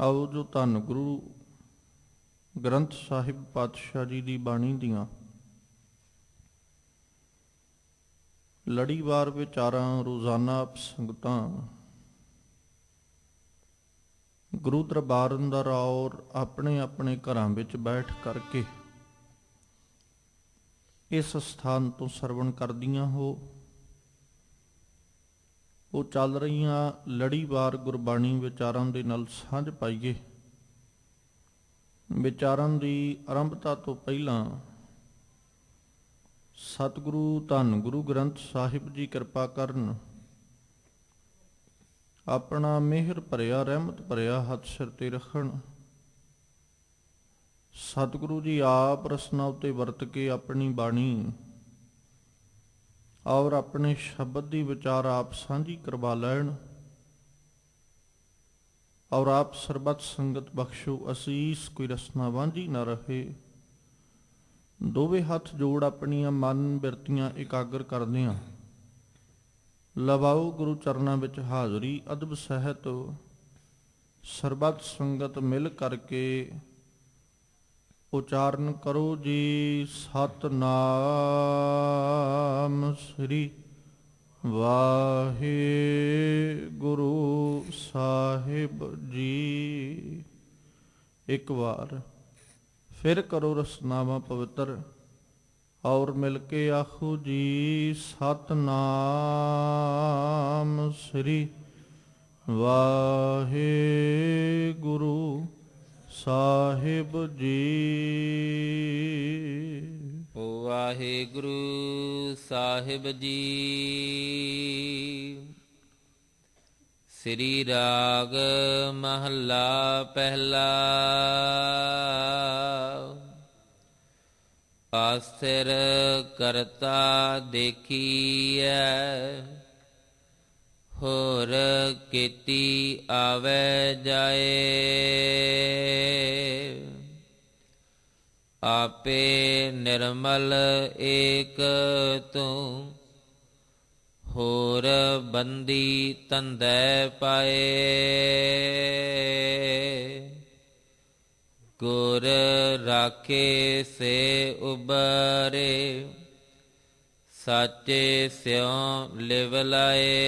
ਆਓ ਜੋ ਧੰਨ ਗੁਰੂ ਗ੍ਰੰਥ ਸਾਹਿਬ ਪਾਤਸ਼ਾਹ ਜੀ ਦੀ ਬਾਣੀ ਦੀਆਂ ਲੜੀਵਾਰ ਵਿਚਾਰਾਂ ਰੋਜ਼ਾਨਾ ਆਪ ਸੰਗਤਾਂ ਗੁਰੂ ਦਰਬਾਰ ਅੰਦਰ ਔਰ ਆਪਣੇ ਆਪਣੇ ਘਰਾਂ ਵਿੱਚ ਬੈਠ ਕਰਕੇ ਇਸ ਸਥਾਨ ਤੋਂ ਸਰਵਣ ਕਰਦੀਆਂ ਹੋ। ਉਹ ਚੱਲ ਰਹੀਆਂ ਲੜੀਵਾਰ ਗੁਰਬਾਣੀ ਵਿਚਾਰਾਂ ਦੇ ਨਾਲ ਸਾਂਝ ਪਾਈਏ। ਵਿਚਾਰਾਂ ਦੀ ਆਰੰਭਤਾ ਤੋਂ ਪਹਿਲਾਂ ਸਤਿਗੁਰੂ ਧੰਨ ਗੁਰੂ ਗ੍ਰੰਥ ਸਾਹਿਬ ਜੀ ਕਿਰਪਾ ਕਰਨ, ਆਪਣਾ ਮਿਹਰ ਭਰਿਆ ਰਹਿਮਤ ਭਰਿਆ ਹੱਥ ਸਿਰ ਤੇ ਰੱਖਣ। ਸਤਿਗੁਰੂ ਜੀ ਆਪ ਰਸਨਾ ਉੱਤੇ ਵਰਤ ਕੇ ਆਪਣੀ ਬਾਣੀ ਔਰ ਆਪਣੇ ਸ਼ਬਦ ਦੀ ਵਿਚਾਰ ਆਪ ਸਾਂਝੀ ਕਰਵਾ ਲੈਣ ਔਰ ਆਪ ਸਰਬਤ ਸੰਗਤ ਬਖਸ਼ੋ ਅਸੀਸ, ਕੋਈ ਰਸਨਾ ਵਾਂਝੀ ਨਾ ਰਹੇ। ਦੋਵੇਂ ਹੱਥ ਜੋੜ ਆਪਣੀਆਂ ਮਨ ਬਿਰਤੀਆਂ ਇਕਾਗਰ ਕਰਦਿਆਂ ਲਵਾਓ ਗੁਰੂ ਚਰਨਾਂ ਵਿੱਚ ਹਾਜ਼ਰੀ। ਅਦਬ ਸਹਿਤ ਸਰਬਤ ਸੰਗਤ ਮਿਲ ਕਰਕੇ ਉਚਾਰਨ ਕਰੋ ਜੀ, ਸਤਿਨਾਮ ਸ੍ਰੀ ਵਾਹਿਗੁਰੂ ਸਾਹਿਬ ਜੀ। ਇੱਕ ਵਾਰ ਫਿਰ ਕਰੋ ਰਸਨਾਵਾਂ ਪਵਿੱਤਰ ਔਰ ਮਿਲ ਕੇ ਆਖੋ ਜੀ, ਸਤਿਨਾਮ ਸ੍ਰੀ ਵਾਹਿਗੁਰੂ ਸਾਹਿਬ ਜੀ। ਵਾਹਿਗੁਰੂ ਸਾਹਿਬ ਜੀ। ਸ੍ਰੀ ਰਾਗ ਮਹੱਲਾ ਪਹਿਲਾ। ਆਸਿਰ ਕਰਤਾ ਦੇਖੀਐ, ਹੋਰ ਕੀਤੀ ਆਵੈ ਜਾਏ। ਆਪੇ ਨਿਰਮਲ ਏਕ ਤੂੰ, ਹੋਰ ਬੰਦੀ ਤੰਦੈ ਪਾਏ। ਗੁਰ ਰਾਖੇ ਸੇ ਉਬਰੇ, ਸਾਚੇ ਸਿਉ ਲਿਵ ਲਾਏ।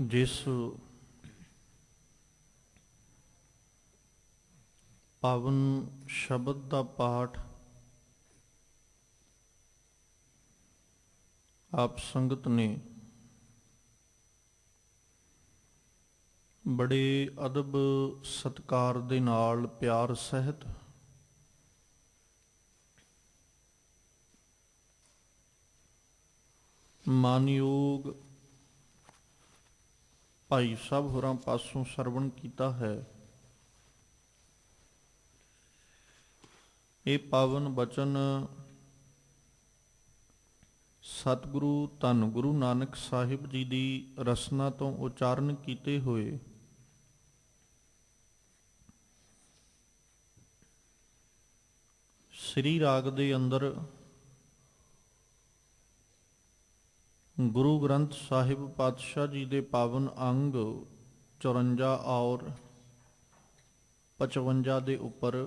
ਜਿਸ ਪਾਵਨ ਸ਼ਬਦ ਦਾ ਪਾਠ ਆਪ ਸੰਗਤ ਨੇ ਬੜੇ ਅਦਬ ਸਤਿਕਾਰ ਦੇ ਨਾਲ ਪਿਆਰ ਸਹਿਤ ਮਾਨਯੋਗ ਭਾਈ ਸਾਹਿਬ ਹੋਰਾਂ ਪਾਸੋਂ ਸਰਵਣ ਕੀਤਾ ਹੈ। ਇਹ ਪਾਵਨ ਬਚਨ ਸਤਿਗੁਰੂ ਧੰਨ ਗੁਰੂ ਨਾਨਕ ਸਾਹਿਬ ਜੀ ਦੀ ਰਸਨਾ ਤੋਂ ਉਚਾਰਨ ਕੀਤੇ ਹੋਏ ਸ੍ਰੀ ਰਾਗ ਦੇ ਅੰਦਰ ਗੁਰੂ ਗ੍ਰੰਥ ਸਾਹਿਬ ਪਾਤਸ਼ਾਹ ਜੀ ਦੇ ਪਾਵਨ ਅੰਗ 54 ਔਰ 55 ਦੇ ਉੱਪਰ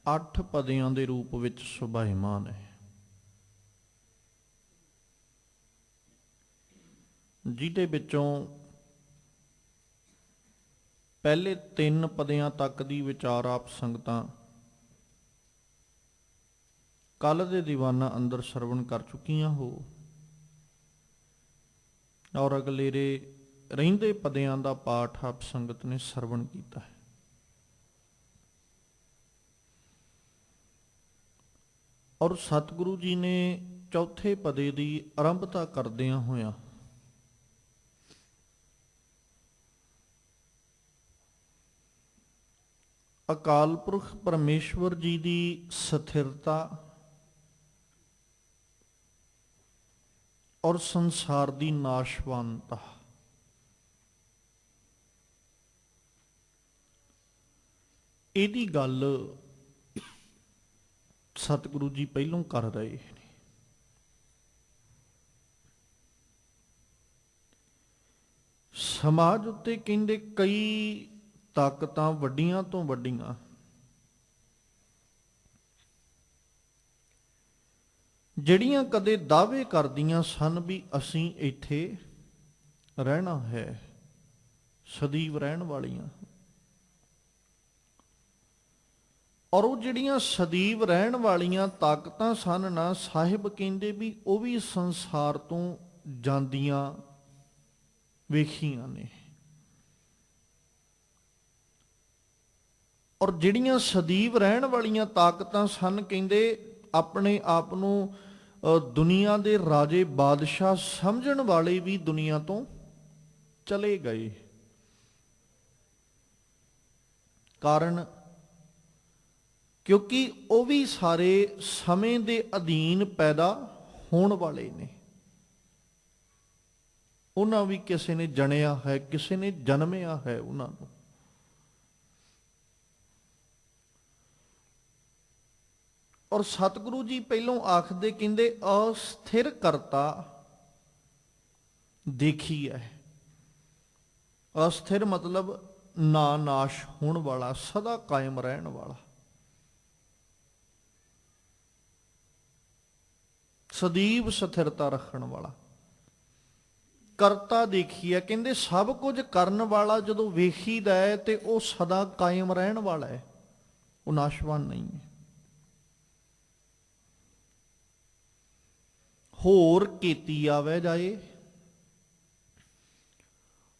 8 ਪਦਿਆਂ ਦੇ ਰੂਪ ਵਿੱਚ ਸੁਭਾਇਮਾਨ ਹੈ। ਜਿਹਦੇ ਵਿੱਚੋਂ ਪਹਿਲੇ 3 ਪਦਿਆਂ ਤੱਕ ਦੀ ਵਿਚਾਰ ਆਪ ਸੰਗਤਾਂ ਕੱਲ ਦੇ ਦੀਵਾਨਾਂ ਅੰਦਰ ਸਰਵਣ ਕਰ ਚੁੱਕੀਆਂ ਹੋ ਔਰ ਅਗਲੇਰੇ ਰਹਿੰਦੇ ਪਦਿਆਂ ਦਾ ਪਾਠ ਆਪ ਸੰਗਤ ਨੇ ਸਰਵਣ ਕੀਤਾ ਹੈ। ਔਰ ਸਤਿਗੁਰੂ ਜੀ ਨੇ ਚੌਥੇ ਪਦੇ ਦੀ ਆਰੰਭਤਾ ਕਰਦਿਆਂ ਹੋਇਆਂ ਅਕਾਲ ਪੁਰਖ ਪਰਮੇਸ਼ਵਰ ਜੀ ਦੀ ਸਥਿਰਤਾ ਔਰ ਸੰਸਾਰ ਦੀ ਨਾਸ਼ਵਾਨਤਾ ਇਹਦੀ ਗੱਲ ਸਤਿਗੁਰੂ ਜੀ ਪਹਿਲੋਂ ਕਰ ਰਹੇ ਨੇ। ਸਮਾਜ ਉੱਤੇ ਕਹਿੰਦੇ ਕਈ ਤਾਕਤਾਂ ਵੱਡੀਆਂ ਤੋਂ ਵੱਡੀਆਂ ਜਿਹੜੀਆਂ ਕਦੇ ਦਾਅਵੇ ਕਰਦੀਆਂ ਸਨ ਵੀ ਅਸੀਂ ਇੱਥੇ ਰਹਿਣਾ ਹੈ, ਸਦੀਵ ਰਹਿਣ ਵਾਲੀਆਂ, ਔਰ ਉਹ ਜਿਹੜੀਆਂ ਸਦੀਵ ਰਹਿਣ ਵਾਲੀਆਂ ਤਾਕਤਾਂ ਸਨ ਨਾ, ਸਾਹਿਬ ਕਹਿੰਦੇ ਵੀ ਉਹ ਵੀ ਸੰਸਾਰ ਤੋਂ ਜਾਂਦੀਆਂ ਵੇਖੀਆਂ ਨੇ। ਔਰ ਜਿਹੜੀਆਂ ਸਦੀਵ ਰਹਿਣ ਵਾਲੀਆਂ ਤਾਕਤਾਂ ਸਨ, ਕਹਿੰਦੇ ਆਪਣੇ ਆਪ ਨੂੰ ਦੁਨੀਆ ਦੇ ਰਾਜੇ ਬਾਦਸ਼ਾਹ ਸਮਝਣ ਵਾਲੇ ਵੀ ਦੁਨੀਆ ਤੋਂ ਚਲੇ ਗਏ। ਕਾਰਨ ਕਿਉਂਕਿ ਉਹ ਵੀ ਸਾਰੇ ਸਮੇਂ ਦੇ ਅਧੀਨ ਪੈਦਾ ਹੋਣ ਵਾਲੇ ਨੇ। ਉਹਨਾਂ ਵੀ ਕਿਸੇ ਨੇ ਜਣਿਆ ਹੈ, ਕਿਸੇ ਨੇ ਜਨਮਿਆ ਹੈ ਉਹਨਾਂ ਨੂੰ। ਔਰ ਸਤਿਗੁਰੂ ਜੀ ਪਹਿਲੋਂ ਆਖਦੇ, ਕਹਿੰਦੇ ਅਸਥਿਰ ਕਰਤਾ ਦੇਖੀ ਹੈ। ਅਸਥਿਰ ਮਤਲਬ ਨਾ ਨਾਸ਼ ਹੋਣ ਵਾਲਾ, ਸਦਾ ਕਾਇਮ ਰਹਿਣ ਵਾਲਾ, ਸਦੀਵ ਸਥਿਰਤਾ ਰੱਖਣ ਵਾਲਾ। ਕਰਤਾ ਦੇਖੀਏ, ਕਹਿੰਦੇ ਸਭ ਕੁਝ ਕਰਨ ਵਾਲਾ ਜਦੋਂ ਵੇਖੀਦਾ ਹੈ ਤੇ ਉਹ ਸਦਾ ਕਾਇਮ ਰਹਿਣ ਵਾਲਾ ਹੈ, ਉਹ ਨਾਸ਼ਵਾਨ ਨਹੀਂ ਹੈ। ਹੋਰ ਕੀਤੀ ਆਵੇ ਜਾਏ,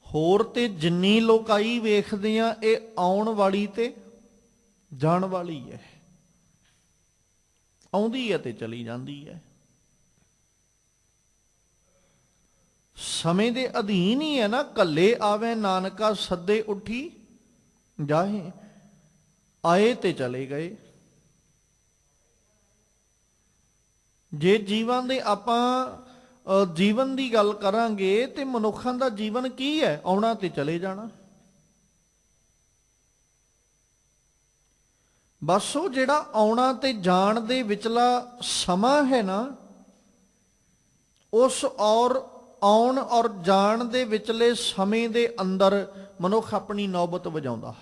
ਹੋਰ ਤੇ ਜਿੰਨੀ ਲੋਕਾਈ ਵੇਖਦੇ ਆ ਇਹ ਆਉਣ ਵਾਲੀ ਤੇ ਜਾਣ ਵਾਲੀ ਹੈ, ਆਉਂਦੀ ਹੈ ਤੇ ਚਲੀ ਜਾਂਦੀ ਹੈ। ਸਮੇਂ ਦੇ ਅਧੀਨ ਹੀ ਹੈ ਨਾ। ਕੱਲੇ ਆਵੇ ਨਾਨਕਾ ਸੱਦੇ ਉੱਠੀ ਜਾਹੇ, ਆਏ ਤੇ ਚਲੇ ਗਏ। ਜੇ ਜੀਵਨ ਦੇ ਆਪਾਂ ਜੀਵਨ ਦੀ ਗੱਲ ਕਰਾਂਗੇ ਤੇ ਮਨੁੱਖਾਂ ਦਾ ਜੀਵਨ ਕੀ ਹੈ? ਆਉਣਾ ਤੇ ਚਲੇ ਜਾਣਾ। ਬਸ ਉਹ ਜਿਹੜਾ ਆਉਣਾ ਤੇ ਜਾਣ ਦੇ ਵਿਚਲਾ ਸਮਾਂ ਹੈ ਨਾ, ਉਸ ਔਰ ਆਉਣ ਔਰ ਜਾਣ ਦੇ ਵਿਚਲੇ ਸਮੇਂ ਦੇ ਅੰਦਰ ਮਨੁੱਖ ਆਪਣੀ ਨੌਬਤ ਵਜਾਉਂਦਾ।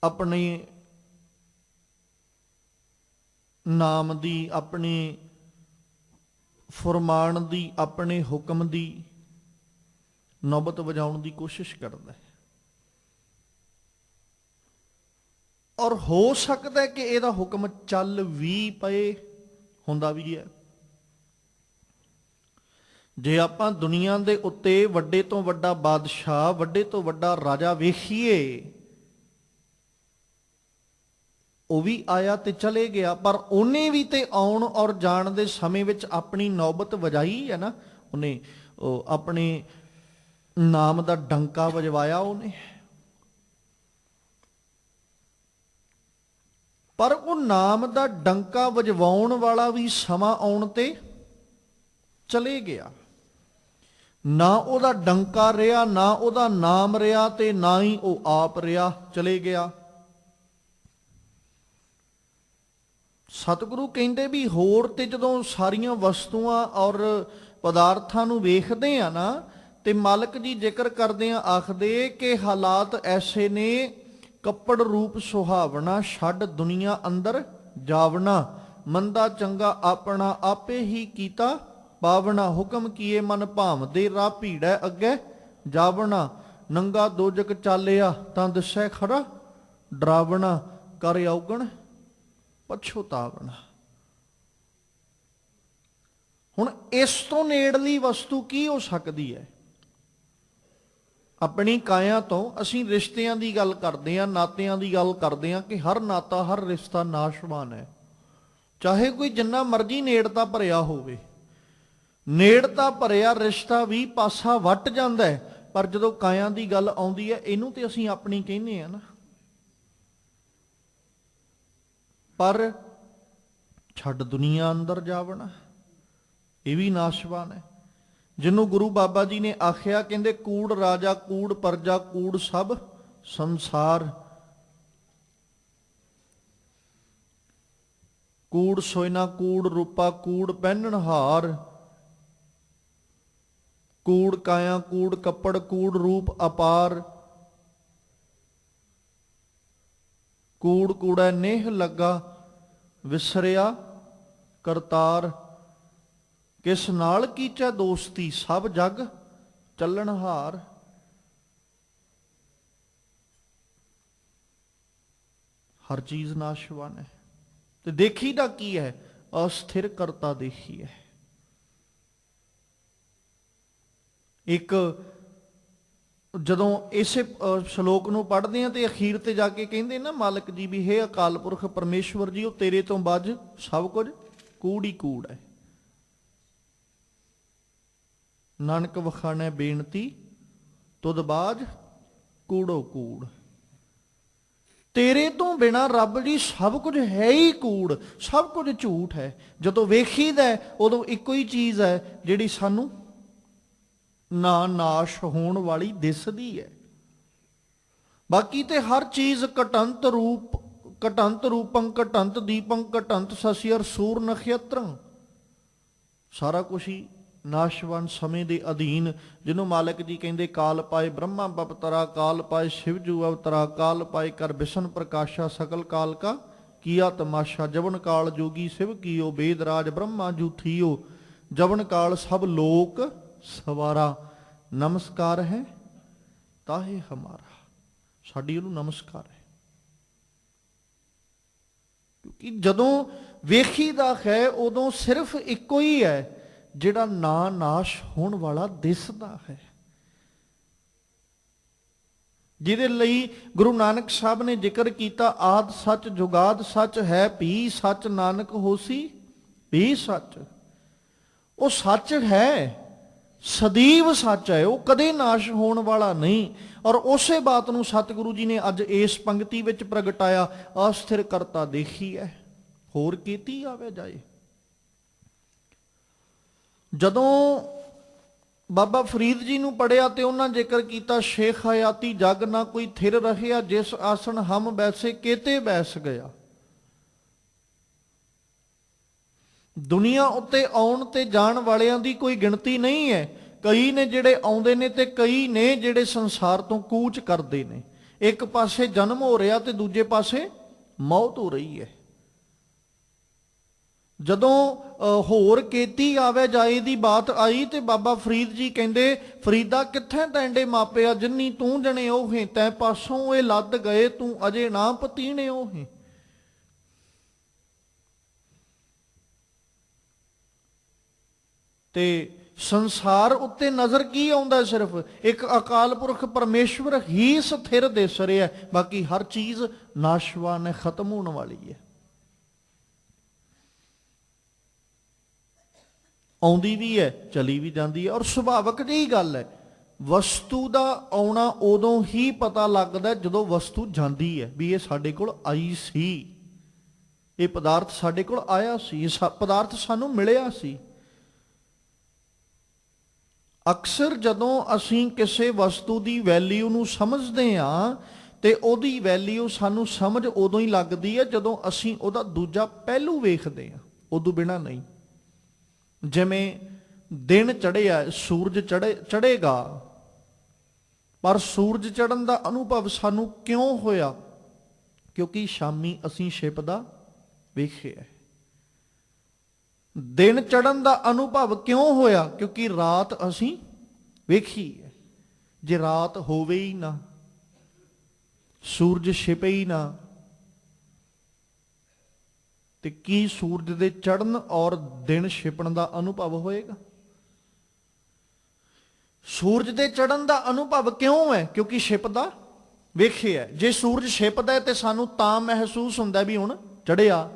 ਆਪਣੇ ਨਾਮ ਦੀ, ਆਪਣੇ ਫਰਮਾਨ ਦੀ, ਆਪਣੇ ਹੁਕਮ ਦੀ ਨੌਬਤ ਵਜਾਉਣ ਦੀ ਕੋਸ਼ਿਸ਼ ਕਰਦਾ ਹੈ। ਔਰ ਹੋ ਸਕਦਾ ਹੈ ਕਿ ਇਹਦਾ ਹੁਕਮ ਚੱਲ ਵੀ ਪਏ, ਹੁੰਦਾ ਵੀ ਹੈ। ਜੇ ਆਪਾਂ ਦੁਨੀਆ ਦੇ ਉੱਤੇ ਵੱਡੇ ਤੋਂ ਵੱਡਾ ਬਾਦਸ਼ਾਹ, ਵੱਡੇ ਤੋਂ ਵੱਡਾ ਰਾਜਾ ਵੇਖੀਏ, ਉਹ ਵੀ ਆਇਆ ਤੇ ਚਲੇ ਗਿਆ, ਪਰ ਉਹਨੇ ਵੀ ਤੇ ਆਉਣ ਔਰ ਜਾਣ ਦੇ ਸਮੇਂ ਵਿੱਚ ਆਪਣੀ ਨੌਬਤ ਵਜਾਈ ਹੈ ਨਾ। ਉਹਨੇ ਆਪਣੇ ਨਾਮ ਦਾ ਡੰਕਾ ਵਜਵਾਇਆ ਉਹਨੇ। ਪਰ ਉਹ ਨਾਮ ਦਾ ਡੰਕਾ ਵਜਵਾਉਣ ਵਾਲਾ ਵੀ ਸਮਾਂ ਆਉਣ ਤੇ ਚਲੇ ਗਿਆ। ਨਾ ਉਹਦਾ ਡੰਕਾ ਰਿਹਾ, ਨਾ ਉਹਦਾ ਨਾਮ ਰਿਹਾ, ਤੇ ਨਾ ਹੀ ਉਹ ਆਪ ਰਿਹਾ, ਚਲੇ ਗਿਆ। ਸਤਿਗੁਰੂ ਕਹਿੰਦੇ ਵੀ ਹੋਰ ਤੇ ਜਦੋਂ ਸਾਰੀਆਂ ਵਸਤੂਆਂ ਔਰ ਪਦਾਰਥਾਂ ਨੂੰ ਵੇਖਦੇ ਆ ਨਾ, ਤੇ ਮਾਲਕ ਜੀ ਜ਼ਿਕਰ ਕਰਦੇ ਆ, ਆਖਦੇ ਕਿ ਹਾਲਾਤ ਐਸੇ ਨੇ, ਕੱਪੜ ਰੂਪ ਸੁਹਾਵਣਾ, ਛੱਡ ਦੁਨੀਆ ਅੰਦਰ ਜਾਵਣਾ, ਮੰਦਾ ਚੰਗਾ ਆਪਣਾ ਆਪੇ ਹੀ ਕੀਤਾ ਪਾਵਣਾ, ਹੁਕਮ ਕੀਏ ਮਨ ਭਾਵਦੇ, ਰਾਹ ਭੀੜੈ ਅੱਗੇ ਜਾਵਣਾ, ਨੰਗਾ ਦੋਜਕ ਚਾਲਿਆ ਤਾਂ ਦਿਸੈ ਖਰਾ ਡਰਾਵਣਾ, ਕਰ ਔਗਣ ਪਛੋਤਾਵਣਾ। ਹੁਣ ਇਸ ਤੋਂ ਨੇੜਲੀ ਵਸਤੂ ਕੀ ਹੋ ਸਕਦੀ ਹੈ? ਆਪਣੀ ਕਾਇਆ ਤੋਂ ਅਸੀਂ ਰਿਸ਼ਤਿਆਂ ਦੀ ਗੱਲ ਕਰਦੇ ਹਾਂ, ਨਾਤਿਆਂ ਦੀ ਗੱਲ ਕਰਦੇ ਹਾਂ ਕਿ ਹਰ ਨਾਤਾ, ਹਰ ਰਿਸ਼ਤਾ ਨਾਸ਼ਵਾਨ ਹੈ। ਚਾਹੇ ਕੋਈ ਜਿੰਨਾ ਮਰਜ਼ੀ ਨੇੜਤਾ ਭਰਿਆ ਹੋਵੇ, ਨੇੜਤਾ ਭਰਿਆ ਰਿਸ਼ਤਾ ਵੀ ਪਾਸਾ ਵੱਟ ਜਾਂਦਾ ਹੈ। ਪਰ ਜਦੋਂ ਕਾਇਆ ਦੀ ਗੱਲ ਆਉਂਦੀ ਹੈ, ਇਹਨੂੰ ਤੇ ਅਸੀਂ ਆਪਣੀ ਕਹਿੰਦੇ ਆ ਨਾ। ਪਰ ਛੱਡ ਦੁਨੀਆ ਅੰਦਰ ਜਾਵਣਾ, ਇਹ ਵੀ ਨਾਸ਼ਵਾਨ ਹੈ। ਜਿਹਨੂੰ ਗੁਰੂ ਬਾਬਾ ਜੀ ਨੇ ਆਖਿਆ, ਕਹਿੰਦੇ ਕੂੜ ਰਾਜਾ, ਕੂੜ ਪਰਜਾ, ਕੂੜ ਸਭ ਸੰਸਾਰ। ਕੂੜ ਸੋਇਨਾ ਕੂੜ ਰੂਪਾ ਕੂੜ ਪਹਿਨਣ ਹਾਰ, ਕੂੜ ਕਾਇਆ ਕੂੜ ਕੱਪੜ ਕੂੜ ਰੂਪ ਅਪਾਰ, ਕੂੜ ਕੂੜੈ ਨੇਹ ਲੱਗਾ ਵਿਸਰਿਆ ਕਰਤਾਰ, ਕਿਸ ਨਾਲ ਕੀਚੈ ਦੋਸਤੀ ਸਭ ਜਗ ਚੱਲਣ ਹਾਰ। ਹਰ ਚੀਜ਼ ਨਾਸ਼ਵਾਨ ਹੈ ਤੇ ਦੇਖੀ ਦਾ ਕੀ ਹੈ? ਅਸਥਿਰ ਕਰਤਾ ਦੇਖੀ ਹੈ। ਇੱਕ ਜਦੋਂ ਇਸੇ ਸ਼ਲੋਕ ਨੂੰ ਪੜ੍ਹਦੇ ਹਾਂ ਤੇ ਅਖੀਰ ਤੇ ਜਾ ਕੇ ਕਹਿੰਦੇ ਨਾ ਮਾਲਕ ਜੀ ਵੀ ਹੇ ਅਕਾਲ ਪੁਰਖ ਪਰਮੇਸ਼ਵਰ ਜੀ, ਉਹ ਤੇਰੇ ਤੋਂ ਵੱਜ ਸਭ ਕੁਝ ਕੂੜ ਹੀ ਕੂੜ ਹੈ। ਨਾਨਕ ਵਖਾਣੈ ਬੇਨਤੀ ਤੁਧ ਬਾਝ ਕੂੜੋ ਕੂੜ। ਤੇਰੇ ਤੋਂ ਬਿਨਾ ਰੱਬ ਜੀ ਸਭ ਕੁਝ ਹੈ ਹੀ ਕੂੜ, ਸਭ ਕੁਝ ਝੂਠ ਹੈ। ਜਦੋਂ ਵੇਖੀਦਾ ਉਦੋਂ ਇੱਕੋ ਹੀ ਚੀਜ਼ ਹੈ ਜਿਹੜੀ ਸਾਨੂੰ ਨਾ ਨਾਸ਼ ਹੋਣ ਵਾਲੀ ਦਿਸਦੀ ਹੈ। ਬਾਕੀ ਤੇ ਹਰ ਚੀਜ਼ ਘਟੰਤ ਰੂਪ, ਘਟੰਤ ਰੂਪੰ ਘਟੰਤ ਦੀਪੰ ਘਟੰਤ ਸਸਿਅਰ ਸੂਰ ਨਖਯਤਰੰ, ਸਾਰਾ ਕੁਛ ਹੀ ਨਾਸ਼ਵਾਨ ਸਮੇਂ ਦੇ ਅਧੀਨ। ਜਿਹਨੂੰ ਮਾਲਕ ਜੀ ਕਹਿੰਦੇ ਕਾਲ ਪਾਏ ਬ੍ਰਹਮਾ ਬਪਤਰਾ, ਕਾਲ ਪਾਏ ਸ਼ਿਵਜੂ ਅਵਤਰਾ, ਕਾਲ ਪਾਏ ਕਰ ਬਿਸ਼ਨ ਪ੍ਰਕਾਸ਼ਾ, ਸਕਲ ਕਾਲ ਕਾ ਕੀਆ ਤਮਾਸ਼ਾ। ਜਵਨ ਕਾਲ ਜੋਗੀ ਸ਼ਿਵ ਕੀਓ, ਵੇਦ ਰਾਜ ਬ੍ਰਹਮਾ ਜੂਥੀਓ, ਜਵਨ ਕਾਲ ਸਭ ਲੋਕ ਸਵਾਰਾ। ਨਮਸਕਾਰ ਹੈ ਤਾਹੇ ਹਮਾਰਾ, ਸਾਡੀ ਉਹਨੂੰ ਨਮਸਕਾਰ ਹੈ। ਕਿਉਂਕਿ ਜਦੋਂ ਵੇਖੀਦਾ ਹੈ ਉਦੋਂ ਸਿਰਫ ਇੱਕੋ ਹੀ ਹੈ ਜਿਹੜਾ ਨਾ ਨਾਸ਼ ਹੋਣ ਵਾਲਾ ਦਿਸਦਾ ਹੈ, ਜਿਹਦੇ ਲਈ ਗੁਰੂ ਨਾਨਕ ਸਾਹਿਬ ਨੇ ਜ਼ਿਕਰ ਕੀਤਾ ਆਦ ਸੱਚ ਜੁਗਾਦ ਸੱਚ ਹੈ, ਭੀ ਸੱਚ ਨਾਨਕ ਹੋਸੀ ਭੀ ਸੱਚ। ਉਹ ਸੱਚ ਹੈ, ਸਦੀਵ ਸੱਚ ਹੈ, ਉਹ ਕਦੇ ਨਾਸ਼ ਹੋਣ ਵਾਲਾ ਨਹੀਂ। ਔਰ ਉਸੇ ਬਾਤ ਨੂੰ ਸਤਿਗੁਰੂ ਜੀ ਨੇ ਅੱਜ ਇਸ ਪੰਕਤੀ ਵਿੱਚ ਪ੍ਰਗਟਾਇਆ, ਅਸਥਿਰ ਕਰਤਾ ਦੇਖੀ ਹੈ ਹੋਰ ਕੀਤੀ ਆਵੇ ਜਾਏ। ਜਦੋਂ ਬਾਬਾ ਫਰੀਦ ਜੀ ਨੂੰ ਪੜਿਆ ਤੇ ਉਹਨਾਂ ਜ਼ਿਕਰ ਕੀਤਾ, ਸ਼ੇਖ ਹਯਾਤੀ ਜਗ ਨਾ ਕੋਈ ਥਿਰ ਰਹਿਆ, ਜਿਸ ਆਸਣ ਹਮ ਬੈਸੇ ਕੇਤੇ ਬੈਸ ਗਿਆ। ਦੁਨੀਆ ਉੱਤੇ ਆਉਣ ਤੇ ਜਾਣ ਵਾਲਿਆਂ ਦੀ ਕੋਈ ਗਿਣਤੀ ਨਹੀਂ ਹੈ। ਕਈ ਨੇ ਜਿਹੜੇ ਆਉਂਦੇ ਨੇ ਤੇ ਕਈ ਨੇ ਜਿਹੜੇ ਸੰਸਾਰ ਤੋਂ ਕੂਚ ਕਰਦੇ ਨੇ। ਇੱਕ ਪਾਸੇ ਜਨਮ ਹੋ ਰਿਹਾ ਤੇ ਦੂਜੇ ਪਾਸੇ ਮੌਤ ਹੋ ਰਹੀ ਹੈ। ਜਦੋਂ ਹੋਰ ਕੀਤੀ ਆਵੇ ਜਾਏ ਦੀ ਬਾਤ ਆਈ ਤੇ ਬਾਬਾ ਫਰੀਦ ਜੀ ਕਹਿੰਦੇ, ਫਰੀਦਾ ਕਿੱਥੇ ਤੈਂਡੇ ਮਾਪਿਆ, ਜਿੰਨੀ ਤੂੰ ਜਣੇ ਉਹੇ, ਤੈ ਪਾਸੋਂ ਇਹ ਲੱਦ ਗਏ, ਤੂੰ ਅਜੇ ਨਾ ਪਤੀਣੇ ਉਹੇ। ਤੇ ਸੰਸਾਰ ਉੱਤੇ ਨਜ਼ਰ ਕੀ ਆਉਂਦਾ? ਸਿਰਫ ਇੱਕ ਅਕਾਲ ਪੁਰਖ ਪਰਮੇਸ਼ਵਰ ਹੀ ਸਥਿਰ ਦਿਸ ਰਿਹਾ, ਬਾਕੀ ਹਰ ਚੀਜ਼ ਨਾਸ਼ਵਾਨ ਹੈ, ਖਤਮ ਹੋਣ ਵਾਲੀ ਹੈ। ਆਉਂਦੀ ਵੀ ਹੈ, ਚਲੀ ਵੀ ਜਾਂਦੀ ਹੈ। ਔਰ ਸੁਭਾਵਿਕ ਜਿਹੀ ਗੱਲ ਹੈ, ਵਸਤੂ ਦਾ ਆਉਣਾ ਉਦੋਂ ਹੀ ਪਤਾ ਲੱਗਦਾ ਜਦੋਂ ਵਸਤੂ ਜਾਂਦੀ ਹੈ, ਵੀ ਇਹ ਸਾਡੇ ਕੋਲ ਆਈ ਸੀ, ਇਹ ਪਦਾਰਥ ਸਾਡੇ ਕੋਲ ਆਇਆ ਸੀ, ਇਹ ਪਦਾਰਥ ਸਾਨੂੰ ਮਿਲਿਆ ਸੀ। ਅਕਸਰ ਜਦੋਂ ਅਸੀਂ ਕਿਸੇ ਵਸਤੂ ਦੀ ਵੈਲਿਊ ਨੂੰ ਸਮਝਦੇ ਹਾਂ ਤੇ ਉਹਦੀ ਵੈਲਿਊ ਸਾਨੂੰ ਸਮਝ ਉਦੋਂ ਹੀ ਲੱਗਦੀ ਹੈ ਜਦੋਂ ਅਸੀਂ ਉਹਦਾ ਦੂਜਾ ਪਹਿਲੂ ਵੇਖਦੇ ਹਾਂ, ਉਦੋਂ ਬਿਨਾ ਨਹੀਂ। ਜਿਵੇਂ ਦਿਨ ਚੜ੍ਹਿਆ, ਸੂਰਜ ਚੜ੍ਹੇਗਾ, ਪਰ ਸੂਰਜ ਚੜ੍ਹਨ ਦਾ ਅਨੁਭਵ ਸਾਨੂੰ ਕਿਉਂ ਹੋਇਆ? ਕਿਉਂਕਿ ਸ਼ਾਮੀ ਅਸੀਂ ਛਿਪਦਾ ਵੇਖਿਆ। ਦਿਨ ਚੜ੍ਹਨ ਦਾ ਅਨੁਭਵ ਕਿਉਂ ਹੋਇਆ? ਕਿਉਂਕਿ ਰਾਤ ਅਸੀਂ ਵੇਖੀ ਹੈ। ਜੇ ਰਾਤ ਹੋਵੇ ਹੀ ਨਾ, ਸੂਰਜ ਛਿਪੇ ਹੀ ਨਾ, ਤੇ ਕੀ ਸੂਰਜ ਦੇ ਚੜ੍ਹਨ ਔਰ ਦਿਨ ਛਿਪਣ ਦਾ ਅਨੁਭਵ ਹੋਏਗਾ? ਸੂਰਜ ਦੇ ਚੜ੍ਹਨ ਦਾ ਅਨੁਭਵ ਕਿਉਂ ਹੈ? ਕਿਉਂਕਿ ਛਿਪਦਾ ਵੇਖਿਆ। ਜੇ ਸੂਰਜ ਛਿਪਦਾ ਹੈ ਤੇ ਸਾਨੂੰ ਤਾਂ ਮਹਿਸੂਸ ਹੁੰਦਾ ਵੀ ਹੁਣ ਚੜ੍ਹਿਆ।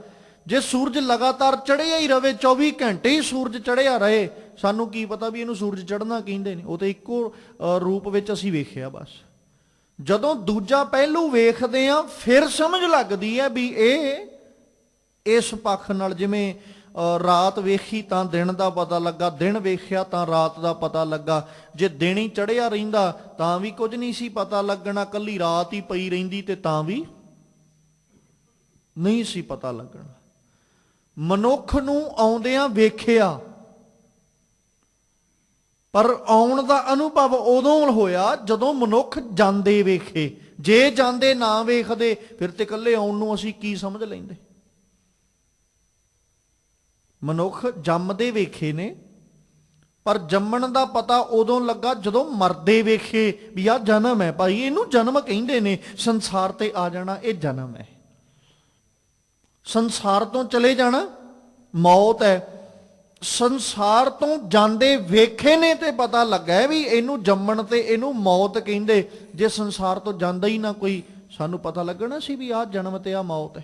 ਜੇ ਸੂਰਜ ਲਗਾਤਾਰ ਚੜ੍ਹਿਆ ਹੀ ਰਵੇ, 24 ਘੰਟੇ ਹੀ ਸੂਰਜ ਚੜ੍ਹਿਆ ਰਹੇ, ਸਾਨੂੰ ਕੀ ਪਤਾ ਵੀ ਇਹਨੂੰ ਸੂਰਜ ਚੜ੍ਹਨਾ ਕਹਿੰਦੇ ਨੇ? ਉਹ ਤੇ ਇੱਕੋ ਰੂਪ ਵਿੱਚ ਅਸੀਂ ਵੇਖਿਆ ਬਸ। ਜਦੋਂ ਦੂਜਾ ਪਹਿਲੂ ਵੇਖਦੇ ਆ ਫਿਰ ਸਮਝ ਲੱਗਦੀ ਹੈ ਵੀ ਇਹ ਇਸ ਪੱਖ ਨਾਲ, ਜਿਵੇਂ ਰਾਤ ਵੇਖੀ ਤਾਂ ਦਿਨ ਦਾ ਪਤਾ ਲੱਗਾ, ਦਿਨ ਵੇਖਿਆ ਤਾਂ ਰਾਤ ਦਾ ਪਤਾ ਲੱਗਾ। ਜੇ ਦਿਨ ਹੀ ਚੜ੍ਹਿਆ ਰਹਿੰਦਾ ਤਾਂ ਵੀ ਕੁਝ ਨਹੀਂ ਸੀ ਪਤਾ ਲੱਗਣਾ, ਕੱਲੀ ਰਾਤ ਹੀ ਪਈ ਰਹਿੰਦੀ ਤੇ ਤਾਂ ਵੀ ਨਹੀਂ ਸੀ ਪਤਾ ਲੱਗਣਾ। ਮਨੁੱਖ ਨੂੰ ਆਉਂਦਿਆਂ ਵੇਖਿਆ, ਪਰ ਆਉਣ ਦਾ ਅਨੁਭਵ ਉਦੋਂ ਹੋਇਆ ਜਦੋਂ ਮਨੁੱਖ ਜਾਂਦੇ ਵੇਖੇ। ਜੇ ਜਾਂਦੇ ਨਾ ਵੇਖਦੇ ਫਿਰ ਤੇ ਇਕੱਲੇ ਆਉਣ ਨੂੰ ਅਸੀਂ ਕੀ ਸਮਝ ਲੈਂਦੇ। ਮਨੁੱਖ ਜੰਮਦੇ ਵੇਖੇ ਨੇ, ਪਰ ਜੰਮਣ ਦਾ ਪਤਾ ਉਦੋਂ ਲੱਗਾ ਜਦੋਂ ਮਰਦੇ ਵੇਖੇ ਵੀ ਆਹ ਜਨਮ ਹੈ ਭਾਈ, ਇਹਨੂੰ ਜਨਮ ਕਹਿੰਦੇ ਨੇ। ਸੰਸਾਰ ਤੇ ਆ ਜਾਣਾ ਇਹ ਜਨਮ ਹੈ, ਸੰਸਾਰ ਤੋਂ ਚਲੇ ਜਾਣਾ ਮੌਤ ਹੈ। ਸੰਸਾਰ ਤੋਂ ਜਾਂਦੇ ਵੇਖੇ ਨੇ ਤੇ ਪਤਾ ਲੱਗਾ ਵੀ ਇਹਨੂੰ ਜੰਮਣ ਤੇ ਇਹਨੂੰ ਮੌਤ ਕਹਿੰਦੇ। ਜੇ ਸੰਸਾਰ ਤੋਂ ਜਾਂਦਾ ਹੀ ਨਾ ਕੋਈ, ਸਾਨੂੰ ਪਤਾ ਲੱਗਣਾ ਸੀ ਵੀ ਆਹ ਜਨਮ ਤੇ ਆਹ ਮੌਤ ਹੈ?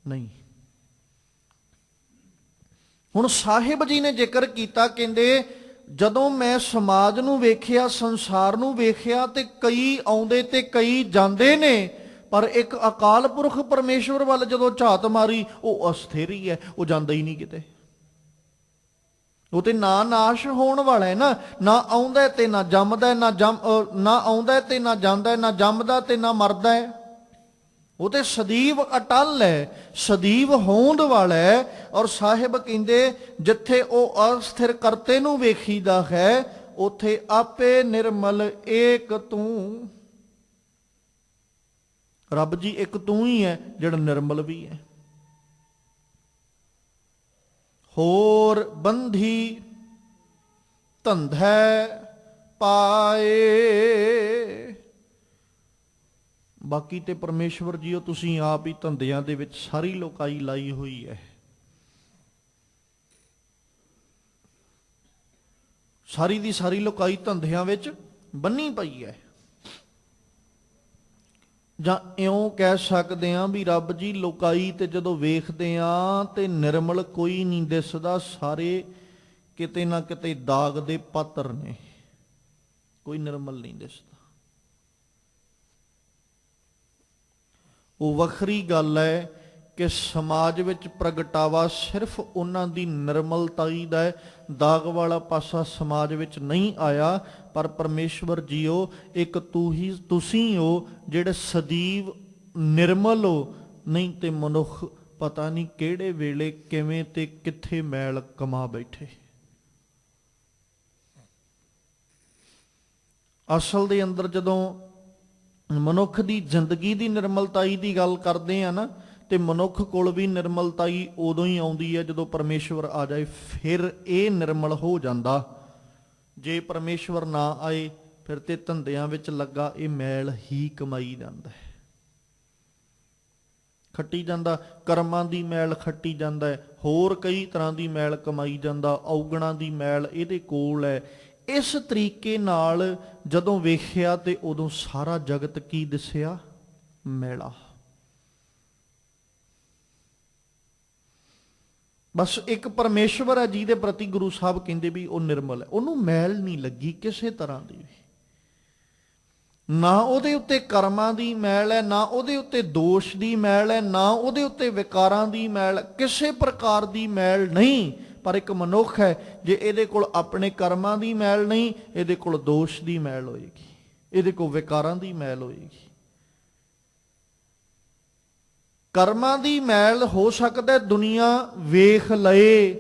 ਨਹੀਂ। ਹੁਣ ਸਾਹਿਬ ਜੀ ਨੇ ਜ਼ਿਕਰ ਕੀਤਾ, ਕਹਿੰਦੇ ਜਦੋਂ ਮੈਂ ਸਮਾਜ ਨੂੰ ਵੇਖਿਆ, ਸੰਸਾਰ ਨੂੰ ਵੇਖਿਆ, ਤੇ ਕਈ ਆਉਂਦੇ ਤੇ ਕਈ ਜਾਂਦੇ ਨੇ, ਪਰ ਇੱਕ ਅਕਾਲ ਪੁਰਖ ਪਰਮੇਸ਼ਵਰ ਵੱਲ ਜਦੋਂ ਝਾਤ ਮਾਰੀ ਉਹ ਅਸਥਿਰ ਹੀ ਹੈ, ਉਹ ਜਾਂਦਾ ਹੀ ਨਹੀਂ ਕਿਤੇ। ਉਹ ਤੇ ਨਾ ਨਾਸ਼ ਹੋਣ ਵਾਲਾ ਹੈ ਨਾ ਆਉਂਦਾ ਤੇ ਨਾ ਜੰਮਦਾ, ਨਾ ਆਉਂਦਾ ਤੇ ਨਾ ਜਾਂਦਾ, ਨਾ ਜੰਮਦਾ ਤੇ ਨਾ ਮਰਦਾ ਹੈ। ਉਹ ਤੇ ਸਦੀਵ ਅਟਲ ਹੈ, ਸਦੀਵ ਹੋਂਦ ਵਾਲਾ ਹੈ। ਔਰ ਸਾਹਿਬ ਕਹਿੰਦੇ ਜਿੱਥੇ ਉਹ ਅਸਥਿਰ ਕਰਤੇ ਨੂੰ ਵੇਖੀਦਾ ਹੈ, ਉਥੇ ਆਪੇ ਨਿਰਮਲ ਏਕ ਤੂੰ। ਰੱਬ ਜੀ ਇੱਕ ਤੂੰ ਹੀ ਹੈ ਜਿਹੜਾ ਨਿਰਮਲ ਵੀ ਹੈ। ਹੋਰ ਬੰਧੀ ਧੰਧੈ ਪਾਏ। ਬਾਕੀ ਤੇ ਪਰਮੇਸ਼ਵਰ ਜੀਓ ਤੁਸੀਂ ਆਪ ਹੀ ਧੰਦਿਆਂ ਦੇ ਵਿੱਚ ਸਾਰੀ ਲੋਕਾਈ ਲਾਈ ਹੋਈ ਹੈ। ਸਾਰੀ ਦੀ ਸਾਰੀ ਲੋਕਾਈ ਧੰਦਿਆਂ ਵਿੱਚ ਬੰਨੀ ਪਈ ਹੈ। ਜਾਂ ਇਉਂ ਕਹਿ ਸਕਦੇ ਹਾਂ ਵੀ ਰੱਬ ਜੀ ਲੋਕਾਈ ਤੇ ਜਦੋਂ ਵੇਖਦੇ ਹਾਂ ਤੇ ਨਿਰਮਲ ਕੋਈ ਨਹੀਂ ਦਿਸਦਾ, ਸਾਰੇ ਕਿਤੇ ਨਾ ਕਿਤੇ ਦਾਗ ਦੇ ਪਾਤਰ ਨੇ, ਕੋਈ ਨਿਰਮਲ ਨਹੀਂ ਦਿਸਦਾ। ਉਹ ਵੱਖਰੀ ਗੱਲ ਹੈ ਕਿ ਸਮਾਜ ਵਿੱਚ ਪ੍ਰਗਟਾਵਾ ਸਿਰਫ ਉਹਨਾਂ ਦੀ ਨਿਰਮਲਤਾ ਹੀ ਦਾ ਹੈ, ਦਾਗ ਵਾਲਾ ਪਾਸਾ ਸਮਾਜ ਵਿੱਚ ਨਹੀਂ ਆਇਆ। ਪਰ ਪਰਮੇਸ਼ਵਰ ਜੀਓ ਇੱਕ ਤੁਸੀਂ ਹੋ ਜਿਹੜੇ ਸਦੀਵ ਨਿਰਮਲ ਹੋ, ਨਹੀਂ ਤੇ ਮਨੁੱਖ ਪਤਾ ਨਹੀਂ ਕਿਹੜੇ ਵੇਲੇ ਕਿਵੇਂ ਤੇ ਕਿੱਥੇ ਮੈਲ ਕਮਾ ਬੈਠੇ। ਅਸਲ ਦੇ ਅੰਦਰ ਜਦੋਂ ਮਨੁੱਖ ਦੀ ਜ਼ਿੰਦਗੀ ਦੀ ਨਿਰਮਲਤਾਈ ਦੀ ਗੱਲ ਕਰਦੇ ਆ ਨਾ, ਤੇ ਮਨੁੱਖ ਕੋਲ ਵੀ ਨਿਰਮਲਤਾਈ ਉਦੋਂ ਹੀ ਆਉਂਦੀ ਹੈ ਜਦੋਂ ਪਰਮੇਸ਼ਵਰ ਆ ਜਾਏ, ਫਿਰ ਇਹ ਨਿਰਮਲ ਹੋ ਜਾਂਦਾ। ਜੇ ਪਰਮੇਸ਼ਵਰ ਨਾ ਆਏ ਫਿਰ ਤੇ ਧੰਦਿਆਂ ਵਿੱਚ ਲੱਗਾ ਇਹ ਮੈਲ ਹੀ ਕਮਾਈ ਜਾਂਦਾ ਹੈ, ਖੱਟੀ ਜਾਂਦਾ। ਕਰਮਾਂ ਦੀ ਮੈਲ ਖੱਟੀ ਜਾਂਦਾ ਹੈ, ਹੋਰ ਕਈ ਤਰ੍ਹਾਂ ਦੀ ਮੈਲ ਕਮਾਈ ਜਾਂਦਾ, ਔਗਣਾਂ ਦੀ ਮੈਲ ਇਹਦੇ ਕੋਲ ਹੈ। ਇਸ ਤਰੀਕੇ ਨਾਲ ਜਦੋਂ ਵੇਖਿਆ ਤੇ ਉਦੋਂ ਸਾਰਾ ਜਗਤ ਕੀ ਦਿਸਿਆ? ਮੈਲਾ। ਬਸ ਇੱਕ ਪਰਮੇਸ਼ਵਰ ਹੈ ਜਿਹਦੇ ਪ੍ਰਤੀ ਗੁਰੂ ਸਾਹਿਬ ਕਹਿੰਦੇ ਵੀ ਉਹ ਨਿਰਮਲ ਹੈ, ਉਹਨੂੰ ਮੈਲ ਨਹੀਂ ਲੱਗੀ ਕਿਸੇ ਤਰ੍ਹਾਂ ਦੀ ਵੀ। ਨਾ ਉਹਦੇ ਉੱਤੇ ਕਰਮਾਂ ਦੀ ਮੈਲ ਹੈ, ਨਾ ਉਹਦੇ ਉੱਤੇ ਦੋਸ਼ ਦੀ ਮੈਲ ਹੈ, ਨਾ ਉਹਦੇ ਉੱਤੇ ਵਿਕਾਰਾਂ ਦੀ ਮੈਲ, ਕਿਸੇ ਪ੍ਰਕਾਰ ਦੀ ਮੈਲ ਨਹੀਂ। ਪਰ ਇੱਕ ਮਨੁੱਖ ਹੈ, ਜੇ ਇਹਦੇ ਕੋਲ ਆਪਣੇ ਕਰਮਾਂ ਦੀ ਮੈਲ ਨਹੀਂ, ਇਹਦੇ ਕੋਲ ਦੋਸ਼ ਦੀ ਮੈਲ ਹੋਏਗੀ, ਇਹਦੇ ਕੋਲ ਵਿਕਾਰਾਂ ਦੀ ਮੈਲ ਹੋਏਗੀ। ਕਰਮਾਂ ਦੀ ਮੈਲ ਹੋ ਸਕਦਾ ਦੁਨੀਆ ਵੇਖ ਲਏ,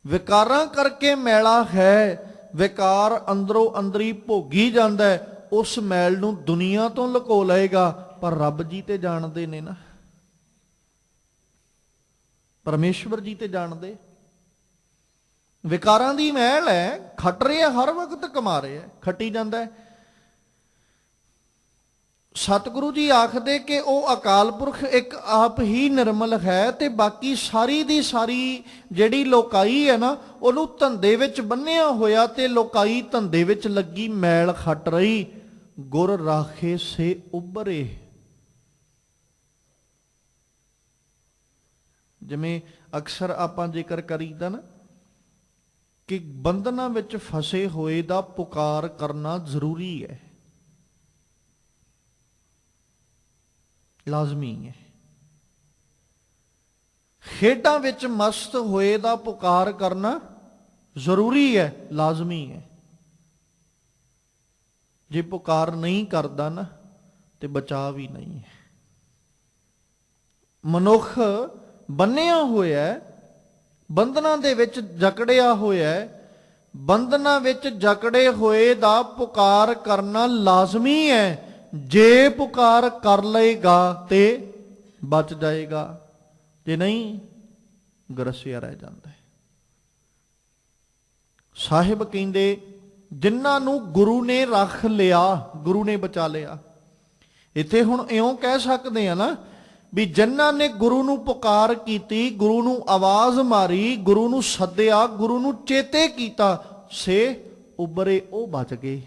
ਵਿਕਾਰਾਂ ਕਰਕੇ ਮੈਲਾ ਹੈ, ਵਿਕਾਰ ਅੰਦਰੋਂ ਅੰਦਰੀ ਭੋਗੀ ਜਾਂਦਾ ਹੈ, ਉਸ ਮੈਲ ਨੂੰ ਦੁਨੀਆ ਤੋਂ ਲੁਕੋ ਲਏਗਾ। ਪਰ ਰੱਬ ਜੀ ਤੇ ਜਾਣਦੇ ਨੇ ਨਾ, ਪਰਮੇਸ਼ਵਰ ਜੀ ਤੇ ਜਾਣਦੇ। ਵਿਕਾਰਾਂ ਦੀ ਮੈਲ ਹੈ, ਖੱਟ ਰਿਹਾ ਹਰ ਵਕਤ, ਕਮਾ ਰਿਹਾ, ਖੱਟੀ ਜਾਂਦਾ ਹੈ। ਸਤਿਗੁਰੂ ਜੀ ਆਖਦੇ ਕਿ ਉਹ ਅਕਾਲ ਪੁਰਖ ਇੱਕ ਆਪ ਹੀ ਨਿਰਮਲ ਹੈ, ਤੇ ਬਾਕੀ ਸਾਰੀ ਦੀ ਸਾਰੀ ਜਿਹੜੀ ਲੋਕਾਈ ਹੈ ਨਾ, ਉਹਨੂੰ ਧੰਦੇ ਵਿੱਚ ਬੰਨਿਆ ਹੋਇਆ, ਤੇ ਲੋਕਾਈ ਧੰਦੇ ਵਿੱਚ ਲੱਗੀ ਮੈਲ ਖੱਟ ਰਹੀ। ਗੁਰ ਰਾਖੇ ਸੇ ਉਬਰੇ। ਜਿਵੇਂ ਅਕਸਰ ਆਪਾਂ ਜ਼ਿਕਰ ਕਰੀਦਾ ਨਾ ਕਿ ਬੰਧਨਾਂ ਵਿੱਚ ਫਸੇ ਹੋਏ ਦਾ ਪੁਕਾਰ ਕਰਨਾ ਜ਼ਰੂਰੀ ਹੈ, ਲਾਜ਼ਮੀ ਹੈ। ਖੇਡਾਂ ਵਿੱਚ ਮਸਤ ਹੋਏ ਦਾ ਪੁਕਾਰ ਕਰਨਾ ਜ਼ਰੂਰੀ ਹੈ, ਲਾਜ਼ਮੀ ਹੈ। ਜੇ ਪੁਕਾਰ ਨਹੀਂ ਕਰਦਾ ਨਾ ਤੇ ਬਚਾਅ ਵੀ ਨਹੀਂ ਹੈ। ਮਨੁੱਖ ਬੰਨਿਆ ਹੋਇਆ ਹੈ, ਬੰਧਨਾਂ ਦੇ ਵਿੱਚ ਜਕੜਿਆ ਹੋਇਆ ਹੈ। ਬੰਧਨਾਂ ਵਿੱਚ ਜਕੜੇ ਹੋਏ ਦਾ ਪੁਕਾਰ ਕਰਨਾ ਲਾਜ਼ਮੀ ਹੈ। ਜੇ ਪੁਕਾਰ ਕਰ ਲਏਗਾ ਤੇ ਬਚ ਜਾਏਗਾ, ਜੇ ਨਹੀਂ ਗਰਸਿਆ ਰਹਿ ਜਾਂਦਾ ਹੈ। ਸਾਹਿਬ ਕਹਿੰਦੇ ਜਿਨ੍ਹਾਂ ਨੂੰ ਗੁਰੂ ਨੇ ਰੱਖ ਲਿਆ, ਗੁਰੂ ਨੇ ਬਚਾ ਲਿਆ। ਇੱਥੇ ਹੁਣ ਇਉਂ ਕਹਿ ਸਕਦੇ ਆ ਨਾ ਵੀ ਜਿਨ੍ਹਾਂ ਨੇ ਗੁਰੂ ਨੂੰ ਪੁਕਾਰ ਕੀਤੀ, ਗੁਰੂ ਨੂੰ ਆਵਾਜ਼ ਮਾਰੀ, ਗੁਰੂ ਨੂੰ ਸੱਦਿਆ, ਗੁਰੂ ਨੂੰ ਚੇਤੇ ਕੀਤਾ, ਸੇ ਉਬਰੇ, ਉਹ ਬਚ ਗਏ।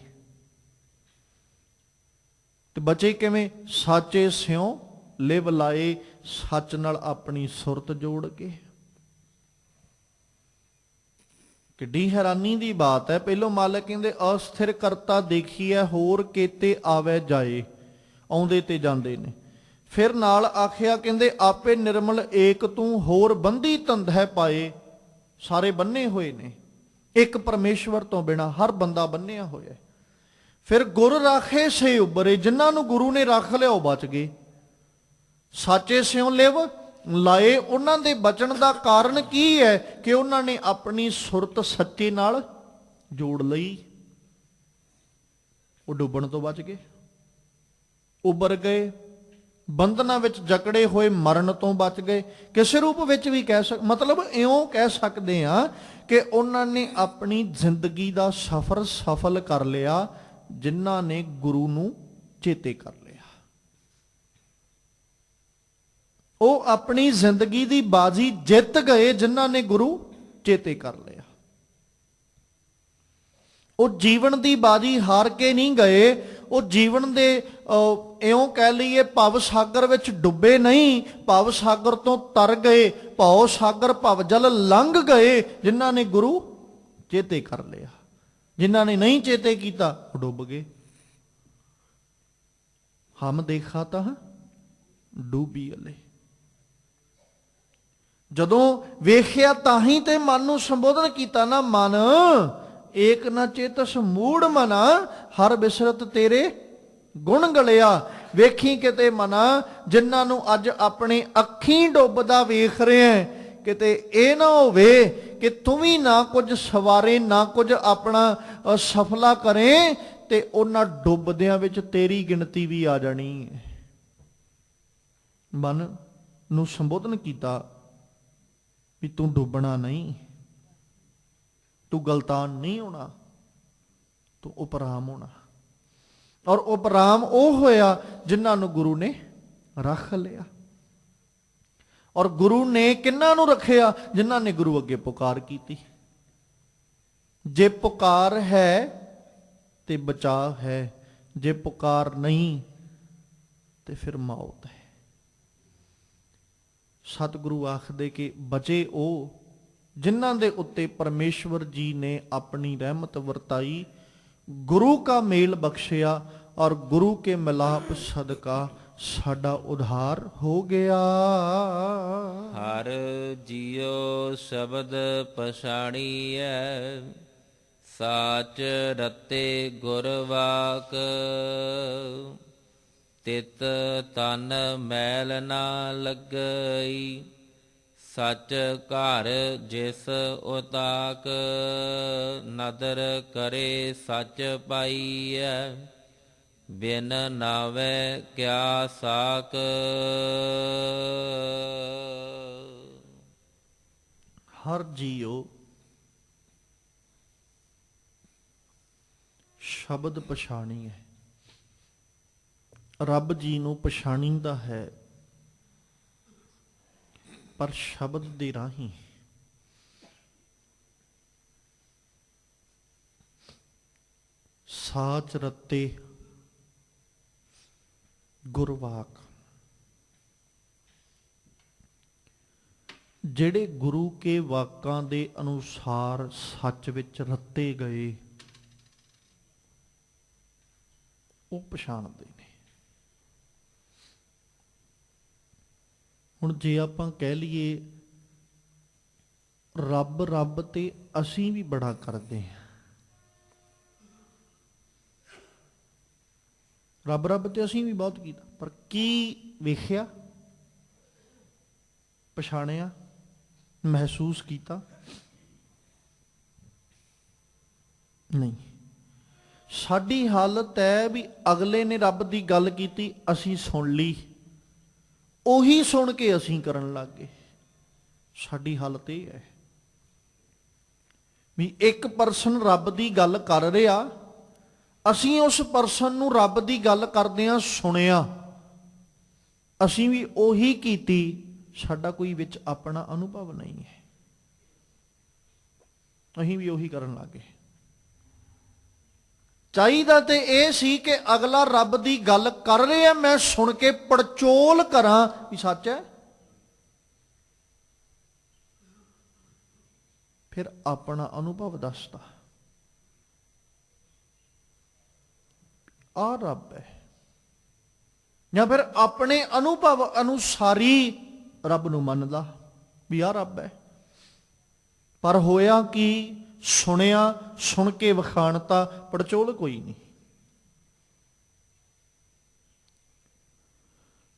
ਤੇ ਬਚੇ ਕਿਵੇਂ? ਸਾਚੇ ਸਿਉ ਲਿਵ ਲਾਏ, ਸੱਚ ਨਾਲ ਆਪਣੀ ਸੁਰਤ ਜੋੜ ਕੇ। ਕਿੱਡੀ ਹੈਰਾਨੀ ਦੀ ਬਾਤ ਹੈ। ਪਹਿਲੋਂ ਮਾਲਕ ਕਹਿੰਦੇ ਅਸਥਿਰ ਕਰਤਾ ਦੇਖੀਐ, ਹੋਰ ਕੇਤੇ ਆਵੇ ਜਾਏ, ਆਉਂਦੇ ਤੇ ਜਾਂਦੇ ਨੇ। ਫਿਰ ਨਾਲ ਆਖਿਆ ਕਹਿੰਦੇ ਆਪੇ ਨਿਰਮਲ ਏਕ ਤੂੰ, ਹੋਰ ਬੰਦੀ ਧੰਧੈ ਪਾਏ। ਸਾਰੇ ਬੰਨੇ ਹੋਏ ਨੇ, ਇੱਕ ਪਰਮੇਸ਼ਵਰ ਤੋਂ ਬਿਨਾ ਹਰ ਬੰਦਾ ਬੰਨਿਆ ਹੋਇਆ। ਫਿਰ ਗੁਰ ਰਾਖੇ ਸੇ ਉਬਰੇ, ਜਿਨ੍ਹਾਂ ਨੂੰ ਗੁਰੂ ਨੇ ਰੱਖ ਲਿਆ ਉਹ ਬਚ ਗਏ। ਸਾਚੇ ਸਿਉ ਲਿਵ ਲਾਏ, ਉਹਨਾਂ ਦੇ ਬਚਣ ਦਾ ਕਾਰਨ ਕੀ ਹੈ ਕਿ ਉਹਨਾਂ ਨੇ ਆਪਣੀ ਸੁਰਤ ਸੱਚੇ ਨਾਲ ਜੋੜ ਲਈ। ਉਹ ਡੁੱਬਣ ਤੋਂ ਬਚ ਗਏ, ਉਬਰ ਗਏ। ਬੰਧਨਾਂ ਵਿੱਚ ਜਕੜੇ ਹੋਏ ਮਰਨ ਤੋਂ ਬਚ ਗਏ। ਕਿਸੇ ਰੂਪ ਵਿੱਚ ਵੀ ਮਤਲਬ ਇਉਂ ਕਹਿ ਸਕਦੇ ਆ ਕਿ ਉਹਨਾਂ ਨੇ ਆਪਣੀ ਜ਼ਿੰਦਗੀ ਦਾ ਸਫ਼ਰ ਸਫਲ ਕਰ ਲਿਆ, ਜਿਨ੍ਹਾਂ ਨੇ ਗੁਰੂ ਨੂੰ ਚੇਤੇ ਕਰ ਲਿਆ। ਉਹ ਆਪਣੀ ਜ਼ਿੰਦਗੀ ਦੀ ਬਾਜੀ ਜਿੱਤ ਗਏ, ਜਿਨ੍ਹਾਂ ਨੇ ਗੁਰੂ ਚੇਤੇ ਕਰ ਲਿਆ। ਉਹ ਜੀਵਨ ਦੀ ਬਾਜੀ ਹਾਰ ਕੇ ਨਹੀਂ ਗਏ, ਉਹ ਜੀਵਨ ਦੇ ਇਉਂ ਕਹਿ ਲਈਏ ਭਵ ਸਾਗਰ ਵਿੱਚ ਡੁੱਬੇ ਨਹੀਂ, ਭਵ ਸਾਗਰ ਤੋਂ ਤਰ ਗਏ, ਭਉ ਸਾਗਰ ਭਵ ਜਲ ਲੰਘ ਗਏ, ਜਿਨ੍ਹਾਂ ਨੇ ਗੁਰੂ ਚੇਤੇ ਕਰ ਲਿਆ। ਜਿਨ੍ਹਾਂ ਨੇ ਨਹੀਂ ਚੇਤੇ ਕੀਤਾ ਉਹ ਡੁੱਬ ਗਏ। ਹਮ ਦੇਖਾ ਤਾਂ ਡੂਬੀ ਅਲੇ। ਜਦੋਂ ਵੇਖਿਆ ਤਾਂ ਹੀ ਤੇ ਮਨ ਨੂੰ ਸੰਬੋਧਨ ਕੀਤਾ ਨਾ, ਮਨ ਏਕ ਨਾ ਚੇਤਸ ਮੂੜ ਮਨਾ, ਹਰ ਬਿਸਰਤ ਤੇਰੇ ਗੁਣ ਗਲਿਆ। ਵੇਖੀ ਕਿਤੇ ਮਨਾ, ਜਿਨ੍ਹਾਂ ਨੂੰ ਅੱਜ ਆਪਣੇ ਅੱਖੀਂ ਡੁੱਬਦਾ ਵੇਖ ਰਿਹਾ, ਕਿਤੇ ਇਹ ਨਾ ਹੋਵੇ ਕਿ ਤੂੰ ਵੀ ਨਾ ਕੁਝ ਸਵਾਰੇ, ਨਾ ਕੁਝ ਆਪਣਾ ਸਫਲਾ ਕਰੇ, ਤੇ ਉਹਨਾਂ ਡੁੱਬਦਿਆਂ ਵਿੱਚ ਤੇਰੀ ਗਿਣਤੀ ਵੀ ਆ ਜਾਣੀ ਹੈ। ਮਨ ਨੂੰ ਸੰਬੋਧਨ ਕੀਤਾ ਵੀ ਤੂੰ ਡੁੱਬਣਾ ਨਹੀਂ, ਤੂੰ ਗਲਤਾਨ ਨਹੀਂ ਹੋਣਾ, ਤੂੰ ਉਪਰਾਮ ਹੋਣਾ। ਔਰ ਉਪਰਾਮ ਉਹ ਹੋਇਆ ਜਿਨ੍ਹਾਂ ਨੂੰ ਗੁਰੂ ਨੇ ਰੱਖ ਲਿਆ। ਔਰ ਗੁਰੂ ਨੇ ਕਿਹਨਾਂ ਨੂੰ ਰੱਖਿਆ? ਜਿਨ੍ਹਾਂ ਨੇ ਗੁਰੂ ਅੱਗੇ ਪੁਕਾਰ ਕੀਤੀ। ਜੇ ਪੁਕਾਰ ਹੈ ਤੇ ਬਚਾਅ ਹੈ, ਜੇ ਪੁਕਾਰ ਨਹੀਂ ਤੇ ਫਿਰ ਮੌਤ ਹੈ। ਸਤਿਗੁਰੂ ਆਖਦੇ ਕਿ ਬਚੇ ਉਹ ਜਿਨ੍ਹਾਂ ਦੇ ਉੱਤੇ ਪਰਮੇਸ਼ਵਰ ਜੀ ਨੇ ਆਪਣੀ ਰਹਿਮਤ ਵਰਤਾਈ, ਗੁਰੂ ਕਾ ਮੇਲ ਬਖਸ਼ਿਆ, ਔਰ ਗੁਰੂ ਕੇ ਮਿਲਾਪ ਸਦਕਾ ਸਾਡਾ ਉਧਾਰ ਹੋ ਗਿਆ। ਹਰ ਜੀਉ ਸ਼ਬਦ ਪਛਾਣੀਐ, ਸਾਚ ਰਤੇ ਗੁਰ ਵਾਕ, ਤਿਤ ਤਨ ਮੈਲ ਨਾ ਲੱਗਈ, ਸੱਚ ਘਰ ਜਿਸ ਉਤਾਕ, ਨਦਰ ਕਰੇ ਸੱਚ ਪਾਈਐ, ਬਿਨ ਨਾਵੈ ਕਿਆ ਸਾਕ। ਹਰ ਜੀਉ ਸ਼ਬਦ ਪਛਾਣੀ ਹੈ, ਰੱਬ ਜੀ ਨੂੰ ਪਛਾਣੀਂਦਾ ਹੈ, ਪਰ ਸ਼ਬਦ ਦੇ ਰਾਹੀਂ। ਸਾਚ ਰਤੇ ਗੁਰਵਾਕ, ਜਿਹੜੇ ਗੁਰੂ ਕੇ ਵਾਕਾਂ ਦੇ ਅਨੁਸਾਰ ਸੱਚ ਵਿੱਚ ਰੱਤੇ ਗਏ, ਉਹ ਪਛਾਣਦੇ ਨੇ। ਹੁਣ ਜੇ ਆਪਾਂ ਕਹਿ ਲਈਏ ਰੱਬ ਰੱਬ, ਤੇ ਅਸੀਂ ਵੀ ਬੜਾ ਕਰਦੇ ਹਾਂ। ਰੱਬ ਰੱਬ ਤੇ ਅਸੀਂ ਵੀ ਬਹੁਤ ਕੀਤਾ, ਪਰ ਕੀ ਵੇਖਿਆ? ਪਛਾਣਿਆ, ਮਹਿਸੂਸ ਕੀਤਾ? ਨਹੀਂ। ਸਾਡੀ ਹਾਲਤ ਹੈ ਵੀ ਅਗਲੇ ਨੇ ਰੱਬ ਦੀ ਗੱਲ ਕੀਤੀ, ਅਸੀਂ ਸੁਣ ਲਈ, ਉਹੀ ਸੁਣ ਕੇ ਅਸੀਂ ਕਰਨ ਲੱਗ ਗਏ। ਸਾਡੀ ਹਾਲਤ ਇਹ ਹੈ ਵੀ ਇੱਕ ਪਰਸਨ ਰੱਬ ਦੀ ਗੱਲ ਕਰ ਰਿਹਾ, ਅਸੀਂ ਉਸ ਪਰਸਨ ਨੂੰ ਰੱਬ ਦੀ ਗੱਲ ਕਰਦਿਆਂ ਸੁਣਿਆ, ਅਸੀਂ ਵੀ ਉਹੀ ਕੀਤੀ, ਸਾਡਾ ਕੋਈ ਵਿੱਚ ਆਪਣਾ ਅਨੁਭਵ ਨਹੀਂ ਹੈ, ਅਸੀਂ ਵੀ ਉਹੀ ਕਰਨ ਲੱਗੇ। ਚਾਹੀਦਾ ਤੇ ਇਹ ਸੀ ਕਿ ਅਗਲਾ ਰੱਬ ਦੀ ਗੱਲ ਕਰ ਰਿਹਾ, ਮੈਂ ਸੁਣ ਕੇ ਪੜਚੋਲ ਕਰਾਂ ਵੀ ਸੱਚ ਹੈ, ਫਿਰ ਆਪਣਾ ਅਨੁਭਵ ਦੱਸਦਾ ਆ ਰੱਬ ਹੈ, ਜਾਂ ਫਿਰ ਆਪਣੇ ਅਨੁਭਵ ਅਨੁਸਾਰੀ ਰੱਬ ਨੂੰ ਮੰਨਦਾ ਵੀ ਆ ਰੱਬ ਹੈ। ਪਰ ਹੋਇਆ ਕੀ? ਸੁਣਿਆ, ਸੁਣ ਕੇ ਵਿਖਾਣਤਾ, ਪੜਚੋਲ ਕੋਈ ਨਹੀਂ।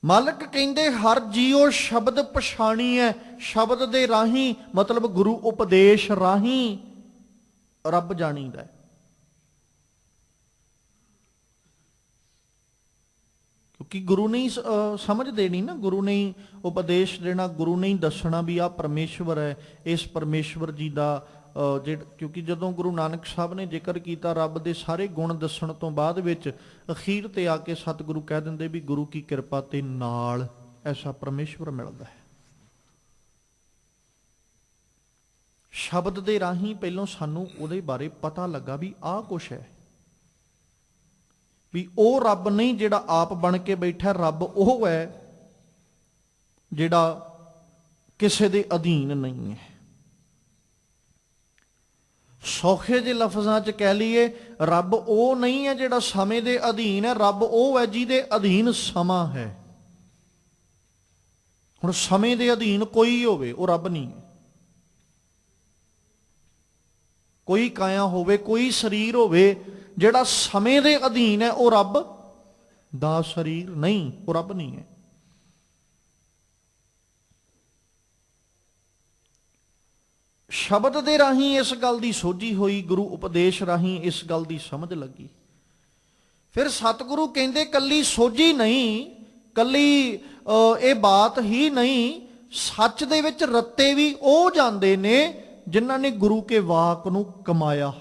ਮਾਲਕ ਕਹਿੰਦੇ ਹਰ ਜੀਉ ਸ਼ਬਦ ਪਛਾਣੀ ਹੈ, ਸ਼ਬਦ ਦੇ ਰਾਹੀਂ ਮਤਲਬ ਗੁਰੂ ਉਪਦੇਸ਼ ਰਾਹੀਂ ਰੱਬ ਜਾਣੀਦਾ ਹੈ। ਕਿਉਂਕਿ ਗੁਰੂ ਨੇ ਸਮਝ ਦੇਣੀ ਨਾ, ਗੁਰੂ ਨੇ ਉਪਦੇਸ਼ ਦੇਣਾ, ਗੁਰੂ ਨੇ ਦੱਸਣਾ ਵੀ ਆਹ ਪਰਮੇਸ਼ਵਰ ਹੈ, ਇਸ ਪਰਮੇਸ਼ਵਰ ਜੀ ਦਾ ਕਿਉਂਕਿ ਜਦੋਂ ਗੁਰੂ ਨਾਨਕ ਸਾਹਿਬ ਨੇ ਜ਼ਿਕਰ ਕੀਤਾ ਰੱਬ ਦੇ ਸਾਰੇ ਗੁਣ ਦੱਸਣ ਤੋਂ ਬਾਅਦ ਵਿੱਚ ਅਖੀਰ ਤੇ ਆ ਕੇ ਸਤਿਗੁਰੂ ਕਹਿ ਦਿੰਦੇ ਵੀ ਗੁਰੂ ਕੀ ਕਿਰਪਾ ਤੇ ਨਾਲ ਐਸਾ ਪਰਮੇਸ਼ਵਰ ਮਿਲਦਾ ਹੈ। ਸ਼ਬਦ ਦੇ ਰਾਹੀਂ ਪਹਿਲਾਂ ਸਾਨੂੰ ਉਹਦੇ ਬਾਰੇ ਪਤਾ ਲੱਗਾ ਵੀ ਆਹ ਕੁਛ ਹੈ, ਵੀ ਉਹ ਰੱਬ ਨਹੀਂ ਜਿਹੜਾ ਆਪ ਬਣ ਕੇ ਬੈਠਾ, ਰੱਬ ਉਹ ਹੈ ਜਿਹੜਾ ਕਿਸੇ ਦੇ ਅਧੀਨ ਨਹੀਂ ਹੈ। ਸੌਖੇ ਜਿਹੇ ਲਫ਼ਜ਼ਾਂ 'ਚ ਕਹਿ ਲਈਏ, ਰੱਬ ਉਹ ਨਹੀਂ ਹੈ ਜਿਹੜਾ ਸਮੇਂ ਦੇ ਅਧੀਨ ਹੈ, ਰੱਬ ਉਹ ਹੈ ਜਿਹਦੇ ਅਧੀਨ ਸਮਾਂ ਹੈ। ਹੁਣ ਸਮੇਂ ਦੇ ਅਧੀਨ ਕੋਈ ਹੋਵੇ, ਉਹ ਰੱਬ ਨਹੀਂ ਹੈ। ਕੋਈ ਕਾਇਆ ਹੋਵੇ, ਕੋਈ ਸਰੀਰ ਹੋਵੇ ਜਿਹੜਾ ਸਮੇਂ ਦੇ ਅਧੀਨ ਹੈ, ਉਹ ਰੱਬ ਦਾ ਸਰੀਰ ਨਹੀਂ, ਉਹ ਰੱਬ ਨਹੀਂ ਹੈ। ਸ਼ਬਦ ਦੇ ਰਾਹੀਂ ਇਸ ਗੱਲ ਦੀ ਸੋਝੀ ਹੋਈ, ਗੁਰੂ ਉਪਦੇਸ਼ ਰਾਹੀਂ ਇਸ ਗੱਲ ਦੀ ਸਮਝ ਲੱਗੀ। ਫਿਰ ਸਤਿਗੁਰੂ ਕਹਿੰਦੇ ਕੱਲੀ ਸੋਝੀ ਨਹੀਂ, ਕੱਲੀ ਇਹ ਬਾਤ ਹੀ ਨਹੀਂ, ਸੱਚ ਦੇ ਵਿੱਚ ਰੱਤੇ ਵੀ ਉਹ ਜਾਂਦੇ ਨੇ ਜਿਨ੍ਹਾਂ ਨੇ ਗੁਰੂ ਕੇ ਵਾਕ ਨੂੰ ਕਮਾਇਆ,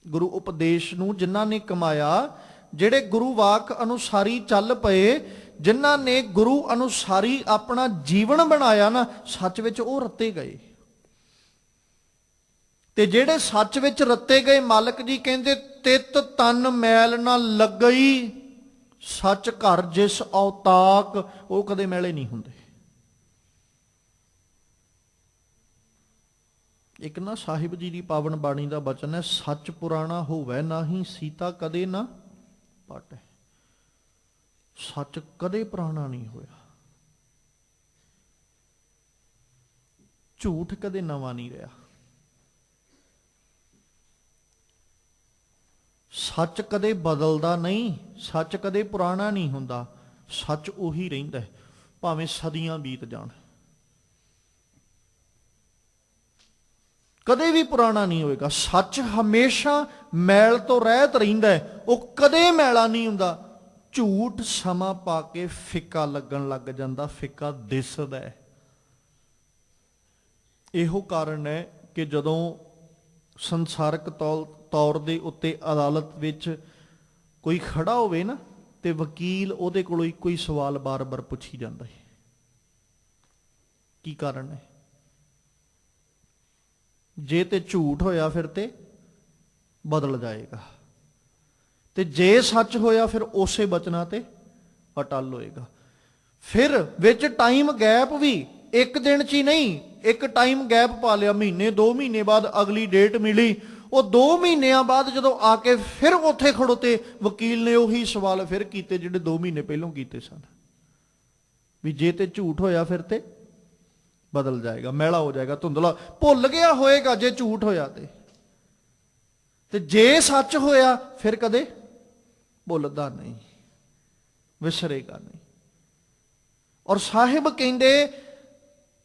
ਗੁਰੂ ਉਪਦੇਸ਼ ਨੂੰ ਜਿਨ੍ਹਾਂ ਨੇ ਕਮਾਇਆ, ਜਿਹੜੇ ਗੁਰੂ ਵਾਕ ਅਨੁਸਾਰੀ ਚੱਲ ਪਏ, ਜਿਨ੍ਹਾਂ ਨੇ ਗੁਰੂ ਅਨੁਸਾਰੀ ਆਪਣਾ ਜੀਵਨ ਬਣਾਇਆ ਨਾ, ਸੱਚ ਵਿੱਚ ਉਹ ਰੱਤੇ ਗਏ। ਤੇ ਜਿਹੜੇ ਸੱਚ ਵਿੱਚ ਰੱਤੇ ਗਏ, ਮਾਲਕ ਜੀ ਕਹਿੰਦੇ ਤਿਤ ਤਨ ਮੈਲ ਨਾ ਲੱਗਈ, ਸੱਚ ਘਰ ਜਿਸ ਔਤਾਕ, ਉਹ ਕਦੇ ਮੈਲੇ ਨਹੀਂ ਹੁੰਦੇ। ਇੱਕ ਨਾ ਸਾਹਿਬ ਜੀ ਦੀ ਪਾਵਨ ਬਾਣੀ ਦਾ ਬਚਨ ਹੈ, ਸੱਚ ਪੁਰਾਣਾ ਹੋਵੇ ਨਾਹੀਂ ਸੀਤਾ ਕਦੇ ਨਾ ਪਾਟੇ। ਸੱਚ ਕਦੇ ਪੁਰਾਣਾ ਨਹੀਂ ਹੋਇਆ, ਝੂਠ ਕਦੇ ਨਵਾਂ ਨਹੀਂ ਰਿਹਾ। ਸੱਚ ਕਦੇ ਬਦਲਦਾ ਨਹੀਂ, ਸੱਚ ਕਦੇ ਪੁਰਾਣਾ ਨਹੀਂ ਹੁੰਦਾ, ਸੱਚ ਉਹੀ ਰਹਿੰਦਾ ਹੈ ਭਾਵੇਂ ਸਦੀਆਂ ਬੀਤ ਜਾਣ, ਕਦੇ ਵੀ ਪੁਰਾਣਾ ਨਹੀਂ ਹੋਏਗਾ। ਸੱਚ ਹਮੇਸ਼ਾ ਮੈਲ ਤੋਂ ਰਹਿਤ ਰਹਿੰਦਾ ਹੈ, ਉਹ ਕਦੇ ਮੈਲਾ ਨਹੀਂ ਹੁੰਦਾ। ਝੂਠ ਸਮਾਂ ਪਾ ਕੇ ਫਿੱਕਾ ਲੱਗਣ ਲੱਗ ਜਾਂਦਾ, ਫਿੱਕਾ ਦਿਸਦਾ ਹੈ। ਇਹੋ ਕਾਰਨ ਹੈ ਕਿ ਜਦੋਂ ਸੰਸਾਰਕ ਤੌਰ ਦੇ ਉੱਤੇ ਅਦਾਲਤ ਵਿੱਚ ਕੋਈ ਖੜਾ ਹੋਵੇ ਨਾ, ਤੇ ਵਕੀਲ ਉਹਦੇ ਕੋਲੋਂ ਇੱਕੋ ਹੀ ਸਵਾਲ ਬਾਰ-ਬਾਰ ਪੁੱਛੀ ਜਾਂਦਾ ਹੈ, ਕੀ ਕਾਰਨ ਹੈ? ਜੇ ਤੇ ਝੂਠ ਹੋਇਆ ਫਿਰ ਤੇ ਬਦਲ ਜਾਏਗਾ, ਤੇ ਜੇ ਸੱਚ ਹੋਇਆ ਫਿਰ ਉਸੇ ਬਚਨਾਂ ਤੇ ਅਟਲ ਹੋਏਗਾ। ਫਿਰ ਵਿੱਚ ਟਾਈਮ ਗੈਪ ਵੀ ਇੱਕ ਦਿਨ 'ਚ ਹੀ ਨਹੀਂ, ਇੱਕ ਟਾਈਮ ਗੈਪ ਪਾ ਲਿਆ, ਮਹੀਨੇ 2 ਮਹੀਨੇ ਬਾਅਦ ਅਗਲੀ ਡੇਟ ਮਿਲੀ, ਉਹ 2 ਮਹੀਨਿਆਂ ਬਾਅਦ ਜਦੋਂ ਆ ਕੇ ਫਿਰ ਉੱਥੇ ਖੜੋਤੇ, ਵਕੀਲ ਨੇ ਉਹੀ ਸਵਾਲ ਫਿਰ ਕੀਤੇ ਜਿਹੜੇ 2 ਮਹੀਨੇ ਪਹਿਲਾਂ ਕੀਤੇ ਸਨ, ਵੀ ਜੇ ਤੇ ਝੂਠ ਹੋਇਆ ਫਿਰ ਤੇ ਬਦਲ ਜਾਏਗਾ, ਮੈਲਾ ਹੋ ਜਾਏਗਾ, ਧੁੰਦਲਾ, ਭੁੱਲ ਗਿਆ ਹੋਏਗਾ ਜੇ ਝੂਠ ਹੋਇਆ ਤੇ ਜੇ ਸੱਚ ਹੋਇਆ ਫਿਰ ਕਦੇ ਭੁੱਲਦਾ ਨਹੀਂ, ਵਿਸਰੇਗਾ ਨਹੀਂ। ਔਰ ਸਾਹਿਬ ਕਹਿੰਦੇ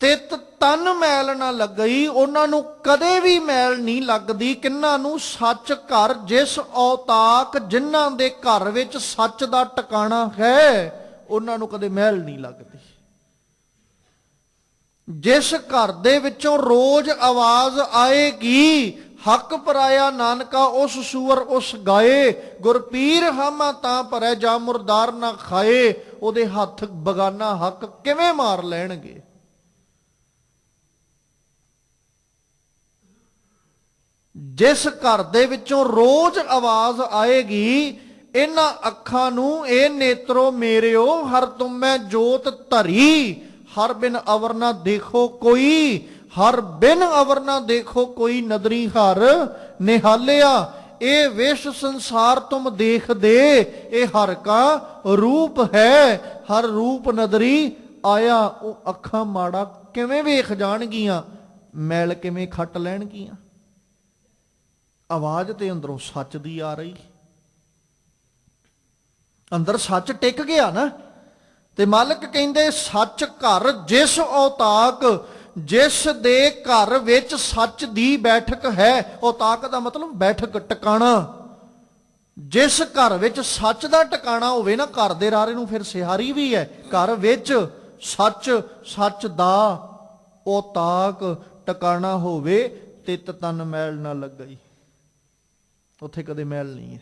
ਤਿਤ ਤਨ ਮੈਲ ਨਾ ਲੱਗਈ, ਉਹਨਾਂ ਨੂੰ ਕਦੇ ਵੀ ਮੈਲ ਨਹੀਂ ਲੱਗਦੀ। ਕਿੰਨਾਂ ਨੂੰ? ਸੱਚ ਘਰ ਜਿਸ ਔਤਾਕ, ਜਿਨ੍ਹਾਂ ਦੇ ਘਰ ਵਿੱਚ ਸੱਚ ਦਾ ਟਿਕਾਣਾ ਹੈ, ਉਹਨਾਂ ਨੂੰ ਕਦੇ ਮੈਲ ਨਹੀਂ ਲੱਗਦੀ। ਜਿਸ ਘਰ ਦੇ ਵਿੱਚੋਂ ਰੋਜ਼ ਆਵਾਜ਼ ਆਏਗੀ, ਹੱਕ ਪਰਾਇਆ ਨਾਨਕਾ ਉਸ ਸੂਰ ਉਸ ਗਾਏ, ਗੁਰਪੀਰ ਹਾਮਾ ਤਾਂ ਭਰੈ ਜਾ ਮੁਰਦਾਰ ਨਾ ਖਾਏ, ਉਹਦੇ ਹੱਥ ਬਗਾਨਾ ਹੱਕ ਕਿਵੇਂ ਮਾਰ ਲੈਣਗੇ। ਜਿਸ ਘਰ ਦੇ ਵਿੱਚੋਂ ਰੋਜ਼ ਆਵਾਜ਼ ਆਏਗੀ, ਇਹਨਾਂ ਅੱਖਾਂ ਨੂੰ ਇਹ ਨੇਤਰੋ ਮੇਰਿਓ ਹਰ ਤੁਮੈ ਜੋਤ ਧਰੀ, ਹਰ ਬਿਨ ਅਵਰ ਨਾ ਦੇਖੋ ਕੋਈ, ਹਰ ਬਿਨ ਅਵਰ ਨਾ ਦੇਖੋ ਕੋਈ, ਨਦਰੀ ਹਰ ਨਿਹਾਲਿਆ। ਇਹ ਵਿਸ਼ ਸੰਸਾਰ ਤੁਮ ਦੇਖ ਦੇ, ਇਹ ਹਰ ਕਾ ਰੂਪ ਹੈ, ਹਰ ਰੂਪ ਨਦਰੀ ਆਇਆ। ਉਹ ਅੱਖਾਂ ਮਾੜਾ ਕਿਵੇਂ ਵੇਖ ਜਾਣਗੀਆਂ, ਮੈਲ ਕਿਵੇਂ ਖੱਟ ਲੈਣਗੀਆਂ। ਆਵਾਜ਼ ਤੇ ਅੰਦਰੋਂ ਸੱਚ ਦੀ ਆ ਰਹੀ, ਅੰਦਰ ਸੱਚ ਟਿਕ ਗਿਆ ਨਾ। ਤੇ ਮਾਲਕ ਕਹਿੰਦੇ ਸੱਚ ਘਰ ਜਿਸ ਔਤਾਕ, ਜਿਸ ਦੇ ਘਰ ਵਿੱਚ ਸੱਚ ਦੀ ਬੈਠਕ ਹੈ। ਔਤਾਕ ਦਾ ਮਤਲਬ ਬੈਠਕ, ਟਿਕਾਣਾ। ਜਿਸ ਘਰ ਵਿੱਚ ਸੱਚ ਦਾ ਟਿਕਾਣਾ ਹੋਵੇ ਨਾ, ਘਰ ਦੇ ਰਾਰੇ ਨੂੰ ਫਿਰ ਸਿਹਾਰੀ ਵੀ ਹੈ। ਘਰ ਵਿੱਚ ਸੱਚ, ਸੱਚ ਦਾ ਔਤਾਕ ਟਿਕਾਣਾ ਹੋਵੇ, ਤਿਤ ਤਨ ਮੈਲ ਨਾ ਲੱਗਈ, ਉੱਥੇ ਕਦੇ ਮੈਲ ਨਹੀਂ ਹੈ।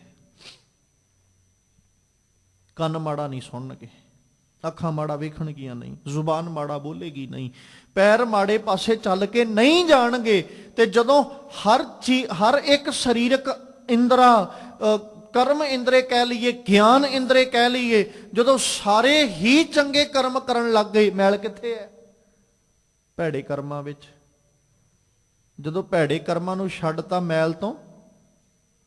ਕੰਨ ਮਾੜਾ ਨਹੀਂ ਸੁਣਨਗੇ, ਅੱਖਾਂ ਮਾੜਾ ਵੇਖਣਗੀਆਂ ਨਹੀਂ, ਜ਼ੁਬਾਨ ਮਾੜਾ ਬੋਲੇਗੀ ਨਹੀਂ, ਪੈਰ ਮਾੜੇ ਪਾਸੇ ਚੱਲ ਕੇ ਨਹੀਂ ਜਾਣਗੇ। ਤੇ ਜਦੋਂ ਹਰ ਇੱਕ ਸਰੀਰਕ ਇੰਦਰਾ, ਕਰਮ ਇੰਦਰੇ ਕਹਿ ਲਈਏ, ਗਿਆਨ ਇੰਦਰੇ ਕਹਿ ਲਈਏ, ਜਦੋਂ ਸਾਰੇ ਹੀ ਚੰਗੇ ਕਰਮ ਕਰਨ ਲੱਗ ਗਏ, ਮੈਲ ਕਿੱਥੇ ਹੈ? ਭੈੜੇ ਕਰਮਾਂ ਵਿੱਚ। ਜਦੋਂ ਭੈੜੇ ਕਰਮਾਂ ਨੂੰ ਛੱਡਤਾ, ਮੈਲ ਤੋਂ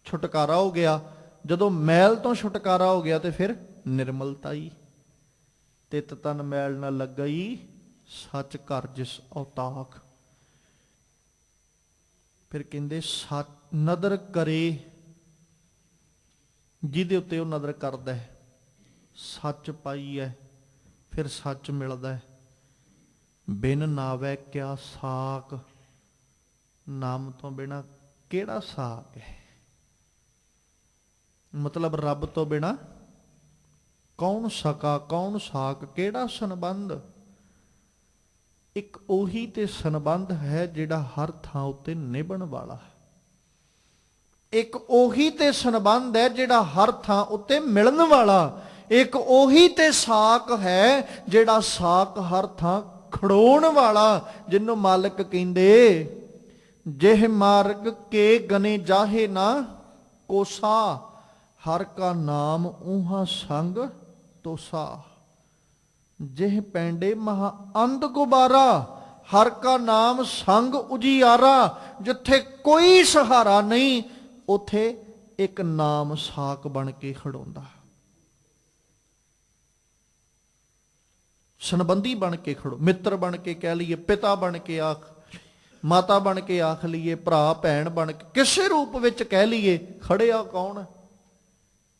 ਛੁਟਕਾਰਾ ਹੋ ਗਿਆ। ਜਦੋਂ ਮੈਲ ਤੋਂ ਛੁਟਕਾਰਾ ਹੋ ਗਿਆ ਤੇ ਫਿਰ ਨਿਰਮਲਤਾ ਹੀ। ਤਿਤ ਤਨ ਮੈਲ ਨਾ ਲੱਗਈ, ਸੱਚ ਘਰ ਜਿਸ ਔਤਾਕ। ਫਿਰ ਕਹਿੰਦੇ ਸੱਚ ਨਦਰ ਕਰੇ, ਜਿਹਦੇ ਉੱਤੇ ਉਹ ਨਦਰ ਕਰਦਾ ਹੈ, ਸੱਚ ਪਾਈ ਹੈ, ਫਿਰ ਸੱਚ ਮਿਲਦਾ ਹੈ। ਬਿਨ ਨਾਵੈ ਕਿਆ ਸਾਕ, ਨਾਮ ਤੋਂ ਬਿਨਾ ਕਿਹੜਾ ਸਾਕ ਹੈ। ਮਤਲਬ ਰੱਬ ਤੋਂ ਬਿਨਾ ਕੌਣ ਸਕਾ, ਕੌਣ ਸਾਕ, ਕਿਹੜਾ ਸੰਬੰਧ। ਇੱਕ ਉਹੀ ਤੇ ਸੰਬੰਧ ਹੈ ਜਿਹੜਾ ਹਰ ਥਾਂ ਉੱਤੇ ਨਿਭਣ ਵਾਲਾ ਹੈ। ਇੱਕ ਉਹੀ ਤੇ ਸੰਬੰਧ ਹੈ ਜਿਹੜਾ ਹਰ ਥਾਂ ਉੱਤੇ ਮਿਲਣ ਵਾਲਾ। ਇੱਕ ਉਹੀ ਤੇ ਸਾਕ ਹੈ ਜਿਹੜਾ ਸਾਕ ਹਰ ਥਾਂ ਖੜੋਣ ਵਾਲਾ, ਜਿਹਨੂੰ ਮਾਲਕ ਕਹਿੰਦੇ ਜਿਹ ਮਾਰਗ ਕੇ ਗਨੇ ਜਾਹੇ ਨਾ ਕੋਸਾ, ਹਰ ਕਾ ਨਾਮ ਊਹਾ ਸੰਗ ਤੋਸਾ। ਜਿਹ ਪੈਂਡੇ ਮਹਾ ਅੰਧ ਗੁਬਾਰਾ, ਹਰ ਕਾ ਨਾਮ ਸੰਗ ਉਜਿਆਰਾ। ਜਿੱਥੇ ਕੋਈ ਸਹਾਰਾ ਨਹੀਂ, ਉਥੇ ਇੱਕ ਨਾਮ ਸਾਕ ਬਣ ਕੇ ਖੜੋਂਦਾ, ਸੰਬੰਧੀ ਬਣ ਕੇ ਖੜੋ, ਮਿੱਤਰ ਬਣ ਕੇ ਕਹਿ ਲਈਏ, ਪਿਤਾ ਬਣ ਕੇ ਆਖ, ਮਾਤਾ ਬਣ ਕੇ ਆਖ ਲਈਏ, ਭਰਾ ਭੈਣ ਬਣ ਕੇ, ਕਿਸੇ ਰੂਪ ਵਿੱਚ ਕਹਿ ਲਈਏ, ਖੜਿਆ ਕੌਣ?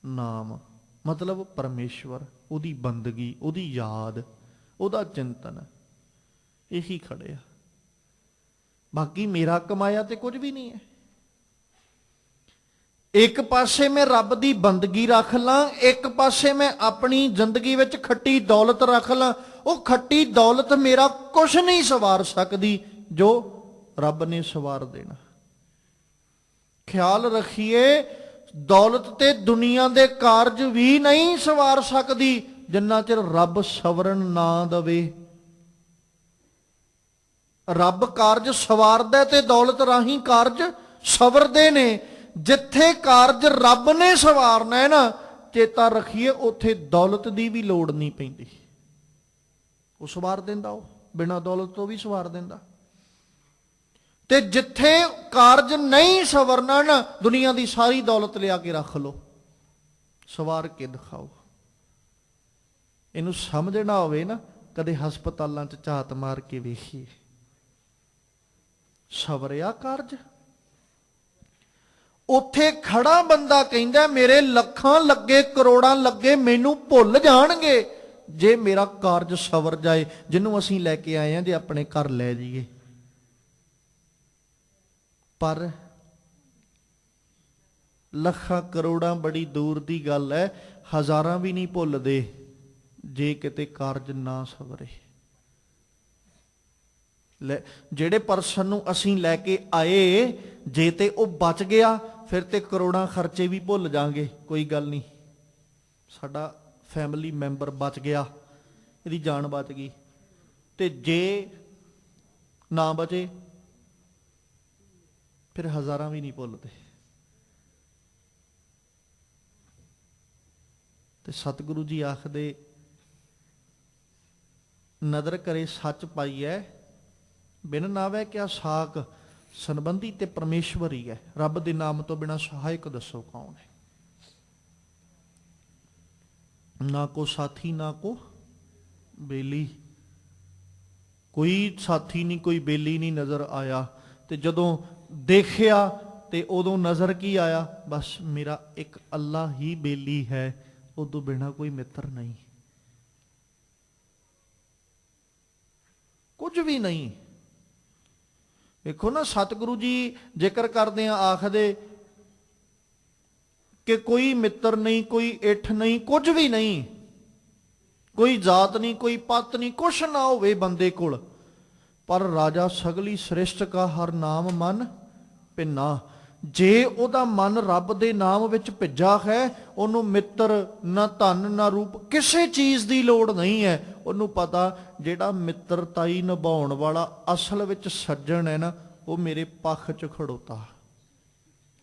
ਨਾਮ। ਮਤਲਬ ਪਰਮੇਸ਼ਵਰ, ਉਹਦੀ ਬੰਦਗੀ, ਉਹਦੀ ਯਾਦ, ਉਹਦਾ ਚਿੰਤਨ, ਇਹੀ ਖੜਿਆ। ਬਾਕੀ ਮੇਰਾ ਕਮਾਇਆ ਤੇ ਕੁਝ ਵੀ ਨਹੀਂ ਹੈ। ਇੱਕ ਪਾਸੇ ਮੈਂ ਰੱਬ ਦੀ ਬੰਦਗੀ ਰੱਖ ਲਾਂ, ਇੱਕ ਪਾਸੇ ਮੈਂ ਆਪਣੀ ਜ਼ਿੰਦਗੀ ਵਿੱਚ ਖੱਟੀ ਦੌਲਤ ਰੱਖ ਲਾਂ। ਉਹ ਖੱਟੀ ਦੌਲਤ ਮੇਰਾ ਕੁਝ ਨਹੀਂ ਸਵਾਰ ਸਕਦੀ ਜੋ ਰੱਬ ਨੇ ਸਵਾਰ ਦੇਣਾ। ਖਿਆਲ ਰੱਖੀਏ, ਦੌਲਤ ਤੇ ਦੁਨੀਆ ਦੇ ਕਾਰਜ ਵੀ ਨਹੀਂ ਸਵਾਰ ਸਕਦੀ ਜਿੰਨਾ ਚਿਰ ਰੱਬ ਸਵਰਨ ਨਾ ਦਵੇ। ਰੱਬ ਕਾਰਜ ਸਵਾਰਦਾ ਤੇ ਦੌਲਤ ਰਾਹੀਂ ਕਾਰਜ ਸਵਰਦੇ ਨੇ। ਜਿੱਥੇ ਕਾਰਜ ਰੱਬ ਨੇ ਸਵਾਰਨਾ ਹੈ ਨਾ, ਚੇਤਾ ਰੱਖੀਏ, ਉੱਥੇ ਦੌਲਤ ਦੀ ਵੀ ਲੋੜ ਨਹੀਂ ਪੈਂਦੀ। ਉਹ ਸਵਾਰ ਦਿੰਦਾ, ਉਹ ਬਿਨਾਂ ਦੌਲਤ ਤੋਂ ਵੀ ਸਵਾਰ ਦਿੰਦਾ। ਤੇ ਜਿੱਥੇ ਕਾਰਜ ਨਹੀਂ ਸਵਰਨਾ ਨਾ, ਦੁਨੀਆ ਦੀ ਸਾਰੀ ਦੌਲਤ ਲਿਆ ਕੇ ਰੱਖ ਲਓ, ਸਵਾਰ ਕੇ ਦਿਖਾਓ। ਇਹਨੂੰ ਸਮਝਣਾ ਹੋਵੇ ਨਾ, ਕਦੇ ਹਸਪਤਾਲਾਂ 'ਚ ਝਾਤ ਮਾਰ ਕੇ ਵੇਖੀਏ, ਸਵਰਿਆ ਕਾਰਜ। ਉੱਥੇ ਖੜਾ ਬੰਦਾ ਕਹਿੰਦਾ ਮੇਰੇ ਲੱਖਾਂ ਲੱਗੇ, ਕਰੋੜਾਂ ਲੱਗੇ, ਮੈਨੂੰ ਭੁੱਲ ਜਾਣਗੇ। ਜੇ ਮੇਰਾ ਕਾਰਜ ਸਵਰ ਜਾਏ, ਜਿਹਨੂੰ ਅਸੀਂ ਲੈ ਕੇ ਆਏ ਹਾਂ, ਜੇ ਆਪਣੇ ਘਰ ਲੈ ਜਾਈਏ। ਪਰ ਲੱਖਾਂ ਕਰੋੜਾਂ ਬੜੀ ਦੂਰ ਦੀ ਗੱਲ ਹੈ, ਹਜ਼ਾਰਾਂ ਵੀ ਨਹੀਂ ਭੁੱਲਦੇ ਜੇ ਕਿਤੇ ਕਾਰਜ ਨਾ ਸਵਰੇ। ਜਿਹੜੇ ਪਰਸਨ ਨੂੰ ਅਸੀਂ ਲੈ ਕੇ ਆਏ, ਜੇ ਤੇ ਉਹ ਬਚ ਗਿਆ, ਫਿਰ ਤੇ ਕਰੋੜਾਂ ਖਰਚੇ ਵੀ ਭੁੱਲ ਜਾਾਂਗੇ, ਕੋਈ ਗੱਲ ਨਹੀਂ, ਸਾਡਾ ਫੈਮਿਲੀ ਮੈਂਬਰ ਬਚ ਗਿਆ, ਇਹਦੀ ਜਾਨ ਬਚ ਗਈ। ਤੇ ਜੇ ਨਾ ਬਚੇ, ਫਿਰ ਹਜ਼ਾਰਾਂ ਵੀ ਨਹੀਂ ਭੁੱਲਦੇ। ਤੇ ਸਤਿਗੁਰੂ ਜੀ ਆਖਦੇ, ਨਦਰ ਕਰੇ ਸੱਚ ਪਾਈਐ, ਬਿਨ ਨਾਵੈ ਕਿਆ ਸਾਕ। ਸੰਬੰਧੀ ਤੇ ਪਰਮੇਸ਼ਵਰ ਹੀ ਹੈ। ਰੱਬ ਦੇ ਨਾਮ ਤੋਂ ਬਿਨਾਂ ਸਹਾਇਕ ਦੱਸੋ ਕੌਣ ਹੈ? ਨਾ ਕੋ ਸਾਥੀ ਨਾ ਕੋ ਬੇਲੀ, ਕੋਈ ਸਾਥੀ ਨਹੀਂ, ਕੋਈ ਬੇਲੀ ਨਹੀਂ ਨਜ਼ਰ ਆਇਆ। ਤੇ ਜਦੋਂ ਦੇਖਿਆ ਤੇ ਉਦੋਂ ਨਜ਼ਰ ਕੀ ਆਇਆ? ਬਸ ਮੇਰਾ ਇੱਕ ਅੱਲਾ ਹੀ ਬੇਲੀ ਹੈ, ਉਦੋਂ ਬਿਨਾਂ ਕੋਈ ਮਿੱਤਰ ਨਹੀਂ, ਕੁਝ ਵੀ ਨਹੀਂ। ਵੇਖੋ ਨਾ, ਸਤਿਗੁਰੂ ਜੀ ਜ਼ਿਕਰ ਕਰਦੇ ਆ, ਆਖਦੇ ਕਿ ਕੋਈ ਮਿੱਤਰ ਨਹੀਂ, ਕੋਈ ਇੱਠ ਨਹੀਂ, ਕੁਝ ਵੀ ਨਹੀਂ, ਕੋਈ ਜਾਤ ਨਹੀਂ, ਕੋਈ ਪੱਤ ਨਹੀਂ, ਕੁਛ ਨਾ ਹੋਵੇ ਬੰਦੇ ਕੋਲ, ਪਰ ਰਾਜਾ ਸਗਲੀ ਸ੍ਰਿਸ਼ਟ ਕਾ ਹਰ ਨਾਮ ਮਨ ਭਿੰਨਾ। ਜੇ ਉਹਦਾ ਮਨ ਰੱਬ ਦੇ ਨਾਮ ਵਿੱਚ ਭਿੱਜਾ ਹੈ, ਉਹਨੂੰ ਮਿੱਤਰ ਨਾ ਧਨ ਨਾ ਰੂਪ, ਕਿਸੇ ਚੀਜ਼ ਦੀ ਲੋੜ ਨਹੀਂ ਹੈ। ਉਹਨੂੰ ਪਤਾ ਜਿਹੜਾ ਮਿੱਤਰਤਾਈ ਨਿਭਾਉਣ ਵਾਲਾ ਅਸਲ ਵਿੱਚ ਸੱਜਣ ਹੈ ਨਾ, ਉਹ ਮੇਰੇ ਪੱਖ 'ਚ ਖੜੋਤਾ,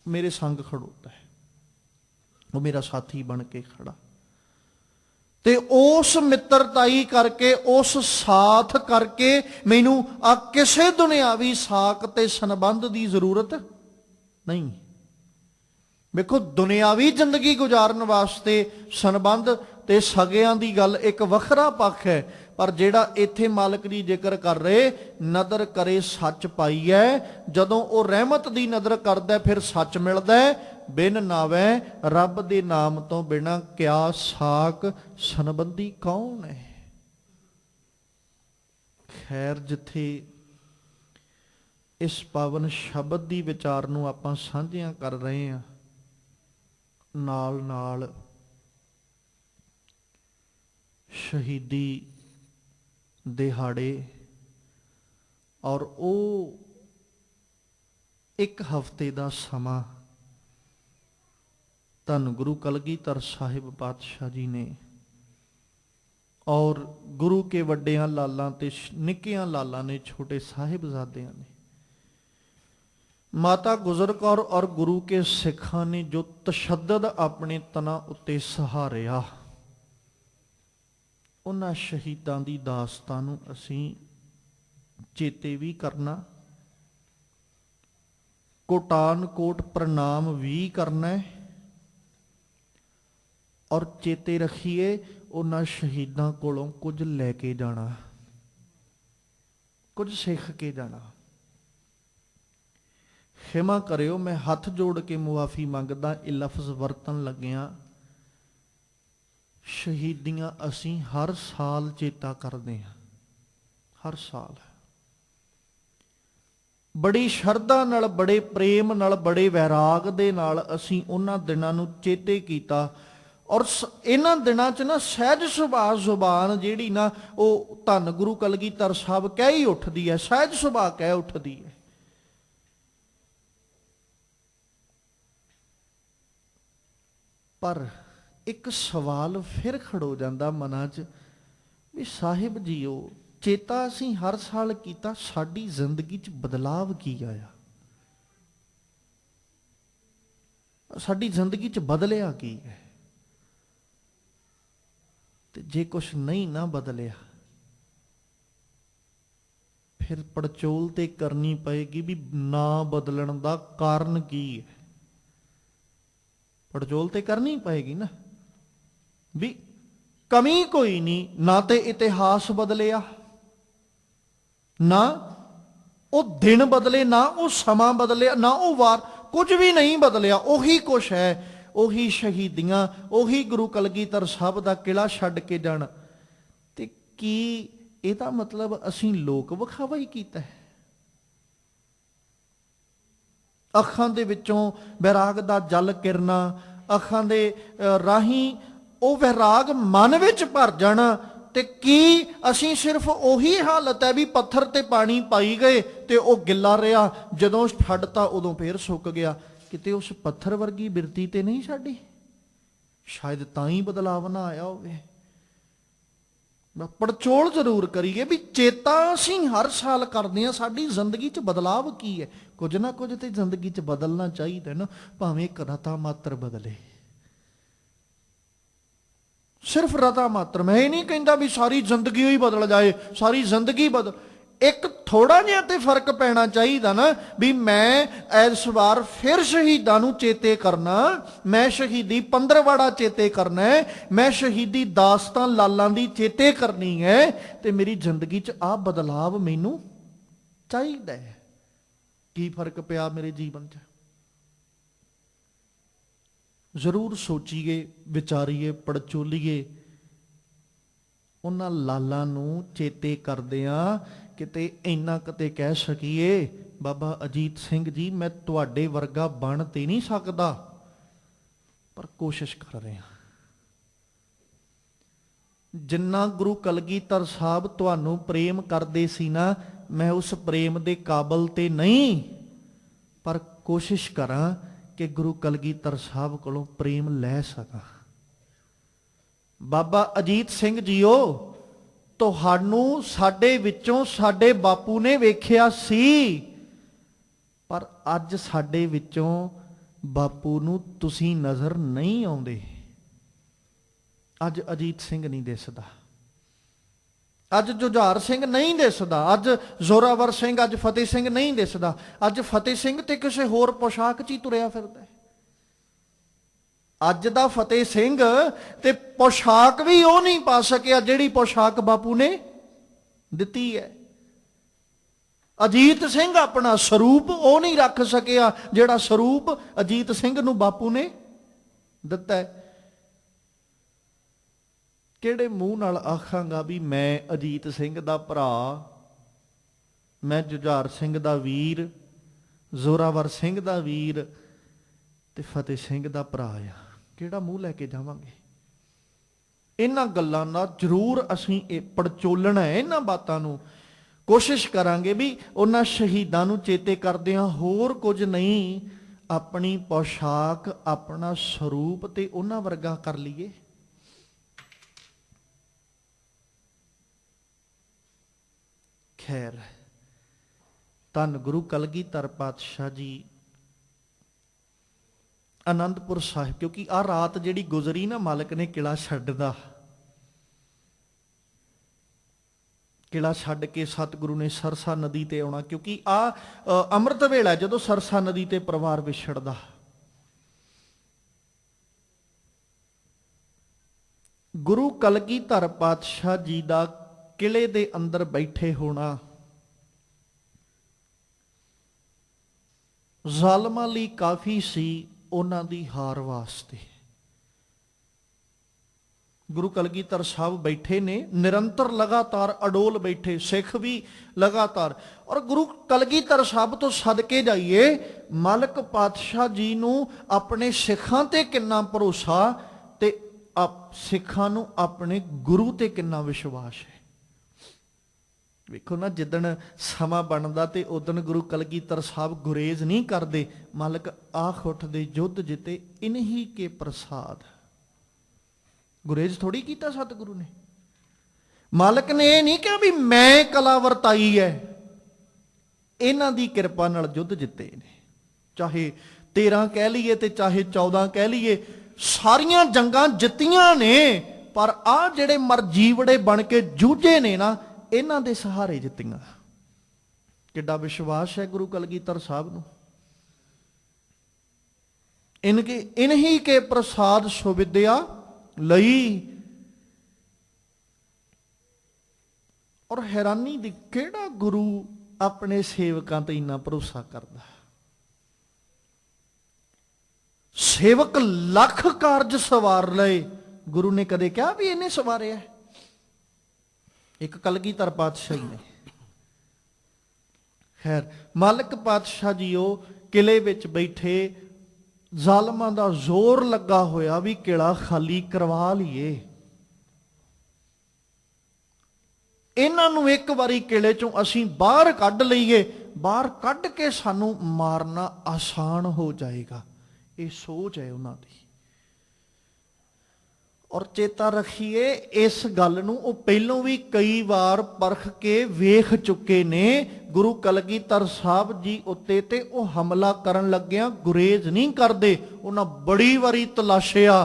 ਮੇਰੇ ਸੰਗ ਖੜੋਤਾ ਹੈ, ਉਹ ਮੇਰਾ ਸਾਥੀ ਬਣ ਕੇ ਖੜਾ। ਤੇ ਉਸ ਮਿੱਤਰਤਾਈ ਕਰਕੇ, ਉਸ ਸਾਥ ਕਰਕੇ ਮੈਨੂੰ ਆ ਕਿਸੇ ਦੁਨਿਆਵੀ ਸਾਕ ਤੇ ਸੰਬੰਧ ਦੀ ਜ਼ਰੂਰਤ ਨਹੀਂ। ਵੇਖੋ, ਦੁਨਿਆਵੀ ਜ਼ਿੰਦਗੀ ਗੁਜ਼ਾਰਨ ਵਾਸਤੇ ਸੰਬੰਧ ਤੇ ਸਗਿਆਂ ਦੀ ਗੱਲ ਇੱਕ ਵੱਖਰਾ ਪੱਖ ਹੈ, ਪਰ ਜਿਹੜਾ ਇੱਥੇ ਮਾਲਕ ਜੀ ਜ਼ਿਕਰ ਕਰ ਰਹੇ, ਨਦਰ ਕਰੇ ਸੱਚ ਪਾਈਐ, ਜਦੋਂ ਉਹ ਰਹਿਮਤ ਦੀ ਨਦਰ ਕਰਦਾ ਫਿਰ ਸੱਚ ਮਿਲਦਾ। ਬਿਨ ਨਾਵੈ, ਰੱਬ ਦੇ ਨਾਮ ਤੋਂ ਬਿਨਾਂ ਕਿਆ ਸਾਕ, ਸੰਬੰਧੀ ਕੌਣ ਹੈ? ਖੈਰ, ਜਿੱਥੇ ਇਸ ਪਾਵਨ ਸ਼ਬਦ ਦੀ ਵਿਚਾਰ ਨੂੰ ਆਪਾਂ ਸਾਂਝਿਆਂ ਕਰ ਰਹੇ ਹਾਂ, ਨਾਲ ਨਾਲ ਸ਼ਹੀਦੀ ਦਿਹਾੜੇ ਔਰ ਉਹ ਇੱਕ ਹਫ਼ਤੇ ਦਾ ਸਮਾਂ ਧੰਨ ਗੁਰੂ ਕਲਗੀਧਰ ਸਾਹਿਬ ਪਾਤਸ਼ਾਹ ਜੀ ਨੇ ਔਰ ਗੁਰੂ ਕੇ ਵੱਡਿਆਂ ਲਾਲਾਂ ਤੇ ਨਿੱਕਿਆਂ ਲਾਲਾਂ ਨੇ, ਛੋਟੇ ਸਾਹਿਬਜ਼ਾਦਿਆਂ ਨੇ, ਮਾਤਾ ਗੁਜਰ ਕੌਰ ਔਰ ਗੁਰੂ ਕੇ ਸਿੱਖਾਂ ਨੇ ਜੋ ਤਸ਼ੱਦਦ ਆਪਣੇ ਤਨਾਂ ਉੱਤੇ ਸਹਾਰਿਆ, ਉਹਨਾਂ ਸ਼ਹੀਦਾਂ ਦੀ ਦਾਸਤਾਂ ਨੂੰ ਅਸੀਂ ਚੇਤੇ ਵੀ ਕਰਨਾ, ਕੋਟਾਨ ਕੋਟ ਪ੍ਰਣਾਮ ਵੀ ਕਰਨਾ ਹੈ, ਔਰ ਚੇਤੇ ਰੱਖੀਏ ਉਹਨਾਂ ਸ਼ਹੀਦਾਂ ਕੋਲੋਂ ਕੁਝ ਲੈ ਕੇ ਜਾਣਾ, ਕੁਝ ਸਿੱਖ ਕੇ ਜਾਣਾ। ਖਿਮਾ ਕਰਿਓ, ਮੈਂ ਹੱਥ ਜੋੜ ਕੇ ਮੁਆਫੀ ਮੰਗਦਾ ਇਹ ਲਫ਼ਜ਼ ਵਰਤਣ ਲੱਗਿਆਂ। ਸ਼ਹੀਦੀਆਂ ਅਸੀਂ ਹਰ ਸਾਲ ਚੇਤਾ ਕਰਦੇ ਹਾਂ, ਹਰ ਸਾਲ ਬੜੀ ਸ਼ਰਧਾ ਨਾਲ, ਬੜੇ ਪ੍ਰੇਮ ਨਾਲ, ਬੜੇ ਵੈਰਾਗ ਦੇ ਨਾਲ ਅਸੀਂ ਉਹਨਾਂ ਦਿਨਾਂ ਨੂੰ ਚੇਤੇ ਕੀਤਾ। ਔਰ ਇਹਨਾਂ ਦਿਨਾਂ 'ਚ ਨਾ ਸਹਿਜ ਸੁਭਾਅ ਜ਼ੁਬਾਨ ਜਿਹੜੀ ਨਾ, ਉਹ ਧੰਨ ਗੁਰੂ ਕਲਗੀਧਰ ਸਾਹਿਬ ਕਹਿ ਹੀ ਉੱਠਦੀ ਹੈ, ਸਹਿਜ ਸੁਭਾਅ ਕਹਿ ਉੱਠਦੀ ਹੈ। ਪਰ ਇੱਕ ਸਵਾਲ ਫਿਰ ਖੜੋ ਜਾਂਦਾ ਮਨਾਂ 'ਚ ਵੀ ਸਾਹਿਬ ਜੀਓ, ਚੇਤਾ ਅਸੀਂ ਹਰ ਸਾਲ ਕੀਤਾ, ਸਾਡੀ ਜ਼ਿੰਦਗੀ 'ਚ ਬਦਲਾਵ ਕੀ ਆਇਆ? ਸਾਡੀ ਜ਼ਿੰਦਗੀ 'ਚ ਬਦਲਿਆ ਕੀ ਹੈ? ਤੇ ਜੇ ਕੁਛ ਨਹੀਂ ਨਾ ਬਦਲਿਆ, ਫਿਰ ਪੜਚੋਲ ਤੇ ਕਰਨੀ ਪਏਗੀ ਵੀ ਨਾ ਬਦਲਣ ਦਾ ਕਾਰਨ ਕੀ ਹੈ। ਪੜਚੋਲ ਤੇ ਕਰਨੀ ਪਏਗੀ ਨਾ, ਵੀ ਕਮੀ ਕੋਈ ਨਹੀਂ, ਨਾ ਤੇ ਇਤਿਹਾਸ ਬਦਲਿਆ, ਨਾ ਉਹ ਦਿਨ ਬਦਲੇ, ਨਾ ਉਹ ਸਮਾਂ ਬਦਲਿਆ, ਨਾ ਉਹ ਵਾਰ, ਕੁਝ ਵੀ ਨਹੀਂ ਬਦਲਿਆ। ਉਹੀ ਕੁਛ ਹੈ, ਉਹੀ ਸ਼ਹੀਦੀਆਂ, ਉਹੀ ਗੁਰੂ ਕਲਗੀਧਰ ਸਾਹਿਬ ਦਾ ਕਿਲਾ ਛੱਡ ਕੇ ਜਾਣਾ। ਕੀ ਇਹਦਾ ਮਤਲਬ ਅਸੀਂ ਲੋਕ ਵਿਖਾਵਾ ਹੀ ਕੀਤਾ ਹੈ? ਅੱਖਾਂ ਦੇ ਵਿੱਚੋਂ ਵੈਰਾਗ ਦਾ ਜਲ ਕਿਰਨਾ, ਅੱਖਾਂ ਦੇ ਰਾਹੀਂ ਉਹ ਵੈਰਾਗ ਮਨ ਵਿੱਚ ਭਰ ਜਾਣਾ। ਤੇ ਕੀ ਅਸੀਂ ਸਿਰਫ ਉਹੀ ਹਾਲਤ ਹੈ ਵੀ ਪੱਥਰ ਤੇ ਪਾਣੀ ਪਾਈ ਗਏ ਤੇ ਉਹ ਗਿੱਲਾ ਰਿਹਾ, ਜਦੋਂ ਛੱਡਤਾ ਉਦੋਂ ਫੇਰ ਸੁੱਕ ਗਿਆ? ਕਿਤੇ ਉਸ ਪੱਥਰ ਵਰਗੀ ਬਿਰਤੀ ਤੇ ਨਹੀਂ ਸਾਡੀ? ਸ਼ਾਇਦ ਤਾਂ ਹੀ ਬਦਲਾਵ ਨਾ ਆਇਆ ਹੋਵੇ। ਪੜਚੋਲ ਜ਼ਰੂਰ ਕਰੀਏ ਵੀ ਚੇਤਾ ਅਸੀਂ ਹਰ ਸਾਲ ਕਰਦੇ ਹਾਂ, ਸਾਡੀ ਜ਼ਿੰਦਗੀ 'ਚ ਬਦਲਾਵ ਕੀ ਹੈ? ਕੁਝ ਨਾ ਕੁਝ ਤੇ ਜ਼ਿੰਦਗੀ 'ਚ ਬਦਲਣਾ ਚਾਹੀਦਾ ਨਾ, ਭਾਵੇਂ ਇੱਕ ਰਤਾ ਮਾਤਰ ਬਦਲੇ। ਸਿਰਫ ਰਤਾ ਮਾਤਰ। ਮੈਂ ਇਹ ਨਹੀਂ ਕਹਿੰਦਾ ਵੀ ਸਾਰੀ ਜ਼ਿੰਦਗੀ ਹੀ ਬਦਲ ਜਾਏ, ਸਾਰੀ ਜ਼ਿੰਦਗੀ ਬਦਲ। ਇੱਕ ਥੋੜਾ ਜਿਹਾ ਤੇ ਫਰਕ ਪੈਣਾ ਚਾਹੀਦਾ ਨਾ, ਵੀ ਮੈਂ ਇਸ ਵਾਰ ਫਿਰ ਸ਼ਹੀਦਾਂ ਨੂੰ ਚੇਤੇ ਕਰਨਾ, ਮੈਂ ਸ਼ਹੀਦੀ ਪੰਦਰਵਾੜਾ ਚੇਤੇ ਕਰਨਾ ਹੈ, ਮੈਂ ਸ਼ਹੀਦੀ ਦਾਸਤਾਨ ਲਾਲਾਂ ਦੀ ਚੇਤੇ ਕਰਨੀ ਹੈ, ਤੇ ਮੇਰੀ ਜ਼ਿੰਦਗੀ 'ਚ ਆਹ ਬਦਲਾਵ ਮੈਨੂੰ ਚਾਹੀਦਾ ਹੈ। ਕੀ ਫਰਕ ਪਿਆ ਮੇਰੇ ਜੀਵਨ 'ਚ? ਜ਼ਰੂਰ ਸੋਚੀਏ, ਵਿਚਾਰੀਏ, ਪੜਚੋਲੀਏ। ਉਹਨਾਂ ਲਾਲਾਂ ਨੂੰ ਚੇਤੇ ਕਰਦਿਆਂ ਕਿਤੇ ਇੰਨਾ ਕਿਤੇ ਕਹਿ ਸਕੀਏ, ਬਾਬਾ ਅਜੀਤ ਸਿੰਘ ਜੀ, ਮੈਂ ਤੁਹਾਡੇ ਵਰਗਾ ਬਣ ਤੇ ਨਹੀਂ ਸਕਦਾ, ਪਰ ਕੋਸ਼ਿਸ਼ ਕਰ ਰਿਹਾ। ਜਿੰਨਾ ਗੁਰੂ ਕਲਗੀਧਰ ਸਾਹਿਬ ਤੁਹਾਨੂੰ ਪ੍ਰੇਮ ਕਰਦੇ ਸੀ ਨਾ, ਮੈਂ ਉਸ ਪ੍ਰੇਮ ਦੇ ਕਾਬਲ ਤੇ ਨਹੀਂ, ਪਰ ਕੋਸ਼ਿਸ਼ ਕਰਾਂ ਕਿ ਗੁਰੂ ਕਲਗੀਧਰ ਸਾਹਿਬ ਕੋਲੋਂ ਪ੍ਰੇਮ ਲੈ ਸਕਾਂ। ਬਾਬਾ ਅਜੀਤ ਸਿੰਘ ਜੀਓ, ਤੁਹਾਨੂੰ ਸਾਡੇ ਵਿੱਚੋਂ ਸਾਡੇ ਬਾਪੂ ਨੇ ਵੇਖਿਆ ਸੀ, ਪਰ ਅੱਜ ਸਾਡੇ ਵਿੱਚੋਂ ਬਾਪੂ ਨੂੰ ਤੁਸੀਂ ਨਜ਼ਰ ਨਹੀਂ ਆਉਂਦੇ। ਅੱਜ ਅਜੀਤ ਸਿੰਘ ਨਹੀਂ ਦਿਸਦਾ, ਅੱਜ ਜੁਝਾਰ ਸਿੰਘ ਨਹੀਂ ਦਿਸਦਾ, ਅੱਜ ਜ਼ੋਰਾਵਰ ਸਿੰਘ, ਅੱਜ ਫਤਿਹ ਸਿੰਘ ਨਹੀਂ ਦਿਸਦਾ। ਅੱਜ ਫਤਿਹ ਸਿੰਘ ਤੇ ਕਿਸੇ ਹੋਰ ਪੋਸ਼ਾਕ 'ਚ ਹੀ ਤੁਰਿਆ ਫਿਰਦਾ। ਅੱਜ ਦਾ ਫਤਿਹ ਸਿੰਘ ਤੇ ਪੋਸ਼ਾਕ ਵੀ ਉਹ ਨਹੀਂ ਪਾ ਸਕਿਆ ਜਿਹੜੀ ਪੋਸ਼ਾਕ ਬਾਪੂ ਨੇ ਦਿੱਤੀ ਹੈ। ਅਜੀਤ ਸਿੰਘ ਆਪਣਾ ਸਰੂਪ ਉਹ ਨਹੀਂ ਰੱਖ ਸਕਿਆ ਜਿਹੜਾ ਸਰੂਪ ਅਜੀਤ ਸਿੰਘ ਨੂੰ ਬਾਪੂ ਨੇ ਦਿੱਤਾ ਹੈ। ਕਿਹੜੇ ਮੂੰਹ ਨਾਲ ਆਖਾਂਗਾ ਵੀ ਮੈਂ ਅਜੀਤ ਸਿੰਘ ਦਾ ਭਰਾ, ਮੈਂ ਜੁਝਾਰ ਸਿੰਘ ਦਾ ਵੀਰ, ਜ਼ੋਰਾਵਰ ਸਿੰਘ ਦਾ ਵੀਰ ਤੇ ਫਤਿਹ ਸਿੰਘ ਦਾ ਭਰਾ ਆ? ਕਿਹੜਾ ਮੂੰਹ ਲੈ ਕੇ ਜਾਵਾਂਗੇ? ਇਹਨਾਂ ਗੱਲਾਂ ਦਾ ਜ਼ਰੂਰ ਅਸੀਂ ਇਹ ਪੜਚੋਲਣਾ ਹੈ। ਇਹਨਾਂ ਬਾਤਾਂ ਨੂੰ ਕੋਸ਼ਿਸ਼ ਕਰਾਂਗੇ ਵੀ ਉਹਨਾਂ ਸ਼ਹੀਦਾਂ ਨੂੰ ਚੇਤੇ ਕਰਦੇ ਹਾਂ, ਹੋਰ ਕੁਝ ਨਹੀਂ, ਆਪਣੀ ਪੋਸ਼ਾਕ, ਆਪਣਾ ਸਰੂਪ ਤੇ ਉਹਨਾਂ ਵਰਗਾ ਕਰ ਲਈਏ। ਖੈਰ, ਧੰਨ ਗੁਰੂ ਕਲਗੀਧਰ ਪਾਤਸ਼ਾਹ ਜੀ ਆਨੰਦਪੁਰ ਸਾਹਿਬ, ਕਿਉਂਕਿ ਆਹ ਰਾਤ ਜਿਹੜੀ ਗੁਜ਼ਰੀ ਨਾ, ਮਾਲਕ ਨੇ ਕਿਲਾ ਛੱਡਦਾ, ਕਿਲਾ ਛੱਡ ਕੇ ਸਤਿਗੁਰੂ ਨੇ ਸਰਸਾ ਨਦੀ ਤੇ ਆਉਣਾ, ਕਿਉਂਕਿ ਆਹ ਅੰਮ੍ਰਿਤ ਵੇਲਾ ਜਦੋਂ ਸਰਸਾ ਨਦੀ ਤੇ ਪਰਿਵਾਰ ਵਿਛੜਦਾ। ਗੁਰੂ ਕਲਗੀਧਰ ਪਾਤਸ਼ਾਹ ਜੀ ਦਾ ਕਿਲੇ ਦੇ ਅੰਦਰ ਬੈਠੇ ਹੋਣਾ ਜ਼ਾਲਮਾਂ ਲਈ ਕਾਫੀ ਸੀ, ਉਹਨਾਂ ਦੀ ਹਾਰ ਵਾਸਤੇ। ਗੁਰੂ ਕਲਗੀਧਰ ਸਾਹਿਬ ਬੈਠੇ ਨੇ, ਨਿਰੰਤਰ ਲਗਾਤਾਰ ਅਡੋਲ ਬੈਠੇ, ਸਿੱਖ ਵੀ ਲਗਾਤਾਰ। ਔਰ ਗੁਰੂ ਕਲਗੀਧਰ ਸਾਹਿਬ ਤੋਂ ਸਦਕੇ ਜਾਈਏ, ਮਾਲਕ ਪਾਤਸ਼ਾਹ ਜੀ ਨੂੰ ਆਪਣੇ ਸਿੱਖਾਂ ਤੇ ਕਿੰਨਾ ਭਰੋਸਾ ਤੇ ਸਿੱਖਾਂ ਨੂੰ ਆਪਣੇ ਗੁਰੂ ਤੇ ਕਿੰਨਾ ਵਿਸ਼ਵਾਸ ਹੈ। ਵੇਖੋ ਨਾ, ਜਿੱਦਣ ਸਮਾਂ ਬਣਦਾ ਤੇ ਉਦਣ ਗੁਰੂ ਕਲਗੀਧਰ ਸਾਹਿਬ ਗੁਰੇਜ਼ ਨਹੀਂ ਕਰਦੇ। ਮਾਲਕ ਆਖ ਉੱਠਦੇ, ਯੁੱਧ ਜਿੱਤੇ ਇਨਹੀ ਕੇ ਪ੍ਰਸਾਦ। ਗੁਰੇਜ਼ ਥੋੜੀ ਕੀਤਾ ਸਤਿਗੁਰੂ ਨੇ। ਮਾਲਕ ਨੇ ਇਹ ਨਹੀਂ ਕਿਹਾ ਵੀ ਮੈਂ ਕਲਾ ਵਰਤਾਈ ਹੈ, ਇਹਨਾਂ ਦੀ ਕਿਰਪਾ ਨਾਲ ਯੁੱਧ ਜਿੱਤੇ ਨੇ। ਚਾਹੇ 13 ਕਹਿ ਲਈਏ ਤੇ ਚਾਹੇ 14 ਕਹਿ ਲਈਏ, ਸਾਰੀਆਂ ਜੰਗਾਂ ਜਿੱਤੀਆਂ ਨੇ, ਪਰ ਆਹ ਜਿਹੜੇ ਮਰਜੀਵੜੇ ਬਣ ਕੇ ਜੂਝੇ ਨੇ ਨਾ, ਇਹਨਾਂ ਦੇ ਸਹਾਰੇ ਜਿੱਤੀਆਂ। ਕਿੱਡਾ ਵਿਸ਼ਵਾਸ ਹੈ ਗੁਰੂ ਕਲਗੀਧਰ ਸਾਹਿਬ ਨੂੰ। ਇਨਹੀ ਕੇ ਪ੍ਰਸਾਦ ਸੁਵਿਦਿਆ ਲਈ। ਔਰ ਹੈਰਾਨੀ ਦੀ, ਕਿਹੜਾ ਗੁਰੂ ਆਪਣੇ ਸੇਵਕਾਂ ਤੇ ਇੰਨਾ ਭਰੋਸਾ ਕਰਦਾ? ਸੇਵਕ ਲੱਖ ਕਾਰਜ ਸਵਾਰ ਲਏ, ਗੁਰੂ ਨੇ ਕਦੇ ਕਿਹਾ ਵੀ ਇਹਨੇ ਸਵਾਰਿਆ? ਇੱਕ ਕਲਗੀਧਰ ਪਾਤਸ਼ਾਹੀ ਨੇ। ਖੈਰ, ਮਾਲਕ ਪਾਤਸ਼ਾਹ ਜੀ ਉਹ ਕਿਲੇ ਵਿੱਚ ਬੈਠੇ, ਜ਼ਾਲਮਾਂ ਦਾ ਜ਼ੋਰ ਲੱਗਾ ਹੋਇਆ ਵੀ ਕਿਲਾ ਖਾਲੀ ਕਰਵਾ ਲਈਏ। ਇਹਨਾਂ ਨੂੰ ਇੱਕ ਵਾਰੀ ਕਿਲੇ ਚੋਂ ਅਸੀਂ ਬਾਹਰ ਕੱਢ ਲਈਏ, ਬਾਹਰ ਕੱਢ ਕੇ ਸਾਨੂੰ ਮਾਰਨਾ ਆਸਾਨ ਹੋ ਜਾਏਗਾ। ਇਹ ਸੋਚ ਹੈ ਉਹਨਾਂ ਦੀ। ਔਰ ਚੇਤਾ ਰੱਖੀਏ, ਇਸ ਗੱਲ ਨੂੰ ਉਹ ਪਹਿਲੋਂ ਵੀ ਕਈ ਵਾਰ ਪਰਖ ਕੇ ਵੇਖ ਚੁੱਕੇ ਨੇ। ਗੁਰੂ ਕਲਗੀਧਰ ਸਾਹਿਬ ਜੀ ਉੱਤੇ ਤੇ ਉਹ ਹਮਲਾ ਕਰਨ ਲੱਗਿਆਂ ਗੁਰੇਜ਼ ਨਹੀਂ ਕਰਦੇ। ਉਹਨਾਂ ਬੜੀ ਵਾਰੀ ਤਲਾਸ਼ਿਆ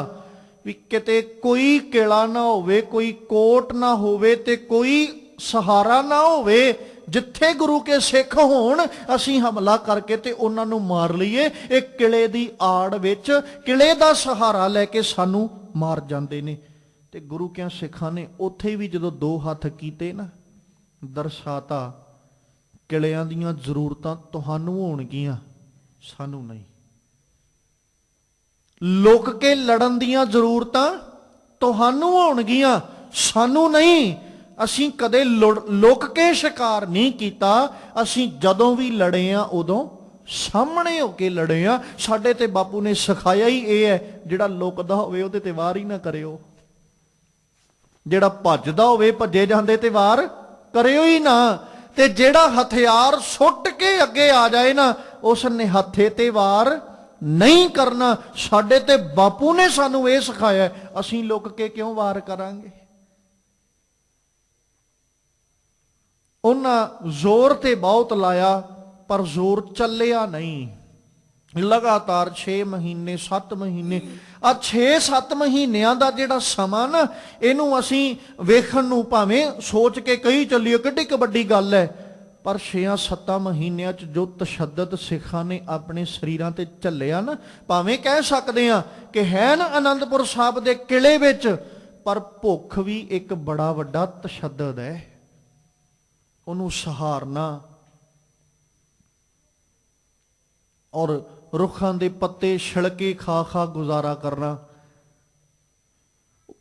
ਵੀ ਕਿਤੇ ਕੋਈ ਕਿਲਾ ਨਾ ਹੋਵੇ, ਕੋਈ ਕੋਟ ਨਾ ਹੋਵੇ ਤੇ ਕੋਈ ਸਹਾਰਾ ਨਾ ਹੋਵੇ ਜਿੱਥੇ ਗੁਰੂ ਕੇ ਸਿੱਖ ਹੋਣ, ਅਸੀਂ ਹਮਲਾ ਕਰਕੇ ਤੇ ਉਹਨਾਂ ਨੂੰ ਮਾਰ ਲਈਏ। ਇਹ ਕਿਲੇ ਦੀ ਆੜ ਵਿੱਚ ਕਿਲੇ ਦਾ ਸਹਾਰਾ ਲੈ ਕੇ ਸਾਨੂੰ ਮਾਰ ਜਾਂਦੇ ਨੇ। ਤੇ ਗੁਰੂ ਕਿਆਂ ਸਿੱਖਾਂ ਨੇ ਉੱਥੇ ਵੀ ਜਦੋਂ ਦੋ ਹੱਥ ਕੀਤੇ ਨਾ, ਦਰਸਾਤਾ ਕਿਲਿਆਂ ਦੀਆਂ ਜ਼ਰੂਰਤਾਂ ਤੁਹਾਨੂੰ ਹੋਣਗੀਆਂ, ਸਾਨੂੰ ਨਹੀਂ। ਲੁਕ ਕੇ ਲੜਨ ਦੀਆਂ ਜ਼ਰੂਰਤਾਂ ਤੁਹਾਨੂੰ ਹੋਣਗੀਆਂ, ਸਾਨੂੰ ਨਹੀਂ। ਅਸੀਂ ਕਦੇ ਲੁਕ ਕੇ ਸ਼ਿਕਾਰ ਨਹੀਂ ਕੀਤਾ। ਅਸੀਂ ਜਦੋਂ ਵੀ ਲੜੇ ਆ ਉਦੋਂ ਸਾਹਮਣੇ ਹੋ ਕੇ ਲੜੇ ਆ। ਸਾਡੇ ਤੇ ਬਾਪੂ ਨੇ ਸਿਖਾਇਆ ਹੀ ਇਹ ਹੈ, ਜਿਹੜਾ ਲੁਕਦਾ ਹੋਵੇ ਉਹਦੇ ਤੇ ਵਾਰ ਹੀ ਨਾ ਕਰਿਓ, ਜਿਹੜਾ ਭੱਜਦਾ ਹੋਵੇ ਭੱਜੇ ਜਾਂਦੇ ਤੇ ਵਾਰ ਕਰਿਓ ਹੀ ਨਾ, ਤੇ ਜਿਹੜਾ ਹਥਿਆਰ ਸੁੱਟ ਕੇ ਅੱਗੇ ਆ ਜਾਏ ਨਾ, ਉਸ ਨਿਹੱਥੇ ਤੇ ਵਾਰ ਨਹੀਂ ਕਰਨਾ। ਸਾਡੇ ਤੇ ਬਾਪੂ ਨੇ ਸਾਨੂੰ ਇਹ ਸਿਖਾਇਆ, ਅਸੀਂ ਲੁਕ ਕੇ ਕਿਉਂ ਵਾਰ ਕਰਾਂਗੇ। ਉਹਨਾਂ ਜ਼ੋਰ ਤੇ ਬਹੁਤ ਲਾਇਆ ਪਰ ਜ਼ੋਰ ਚੱਲਿਆ ਨਹੀਂ। ਲਗਾਤਾਰ 6 ਮਹੀਨੇ 7 ਮਹੀਨੇ, ਆ 6-7 ਮਹੀਨਿਆਂ ਦਾ ਜਿਹੜਾ ਸਮਾਂ ਨਾ, ਇਹਨੂੰ ਅਸੀਂ ਵੇਖਣ ਨੂੰ ਭਾਵੇਂ ਸੋਚ ਕੇ ਕਹੀ ਚੱਲੀਏ ਕਿੱਡੀ ਕੁ ਵੱਡੀ ਗੱਲ ਹੈ, ਪਰ 6-7 ਮਹੀਨਿਆਂ 'ਚ ਜੋ ਤਸ਼ੱਦਦ ਸਿੱਖਾਂ ਨੇ ਆਪਣੇ ਸਰੀਰਾਂ ਤੇ ਝੱਲਿਆ ਨਾ, ਭਾਵੇਂ ਕਹਿ ਸਕਦੇ ਆ ਕਿ ਹੈ ਨਾ ਆਨੰਦਪੁਰ ਸਾਹਿਬ ਦੇ ਕਿਲੇ ਵਿੱਚ, ਪਰ ਭੁੱਖ ਵੀ ਇੱਕ ਬੜਾ ਵੱਡਾ ਤਸ਼ੱਦਦ ਹੈ। ਉਹਨੂੰ ਸਹਾਰਨਾ ਔਰ ਰੁੱਖਾਂ ਦੇ ਪੱਤੇ ਛਿਲਕੇ ਖਾ ਖਾ ਗੁਜ਼ਾਰਾ ਕਰਨਾ।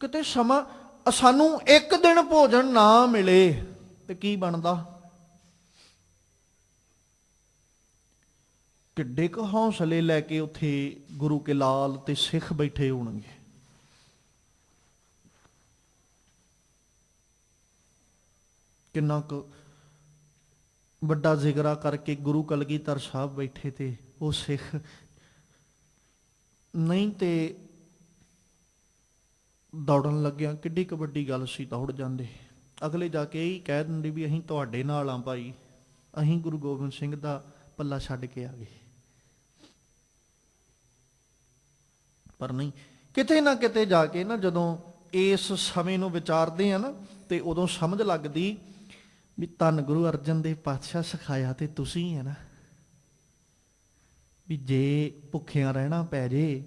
ਕਿਤੇ ਸਮਾਂ ਸਾਨੂੰ ਇੱਕ ਦਿਨ ਭੋਜਨ ਨਾ ਮਿਲੇ ਤੇ ਕੀ ਬਣਦਾ। ਕਿੱਡੇ ਕੁ ਹੌਸਲੇ ਲੈ ਕੇ ਉੱਥੇ ਗੁਰੂ ਕੇ ਲਾਲ ਤੇ ਸਿੱਖ ਬੈਠੇ ਹੋਣਗੇ। ਕਿੰਨਾ ਕੁ ਵੱਡਾ ਜ਼ਿਕਰਾ ਕਰਕੇ ਗੁਰੂ ਕਲਗੀਧਰ ਸਾਹਿਬ ਬੈਠੇ ਤੇ ਉਹ ਸਿੱਖ ਨਹੀਂ ਤੇ ਦੌੜਨ ਲੱਗਿਆ ਕਿੱਡੀ ਕੁ ਵੱਡੀ ਗੱਲ ਸੀ, ਦੌੜ ਜਾਂਦੇ। ਅਗਲੇ ਜਾ ਕੇ ਇਹੀ ਕਹਿ ਦਿੰਦੇ ਵੀ ਅਸੀਂ ਤੁਹਾਡੇ ਨਾਲ ਆ ਭਾਈ, ਅਸੀਂ ਗੁਰੂ ਗੋਬਿੰਦ ਸਿੰਘ ਦਾ ਪੱਲਾ ਛੱਡ ਕੇ ਆ ਗਏ। ਪਰ ਨਹੀਂ, ਕਿਤੇ ਨਾ ਕਿਤੇ ਜਾ ਕੇ ਨਾ ਜਦੋਂ ਇਸ ਸਮੇਂ ਨੂੰ ਵਿਚਾਰਦੇ ਆ ਨਾ, ਤੇ ਉਦੋਂ ਸਮਝ ਲੱਗਦੀ ਵੀ ਧੰਨ ਗੁਰੂ ਅਰਜਨ ਦੇਵ ਪਾਤਸ਼ਾਹ ਸਿਖਾਇਆ ਤੇ ਤੁਸੀਂ ਹੈ ਨਾ, ਵੀ ਜੇ ਭੁੱਖਿਆਂ ਰਹਿਣਾ ਪੈ ਜੇ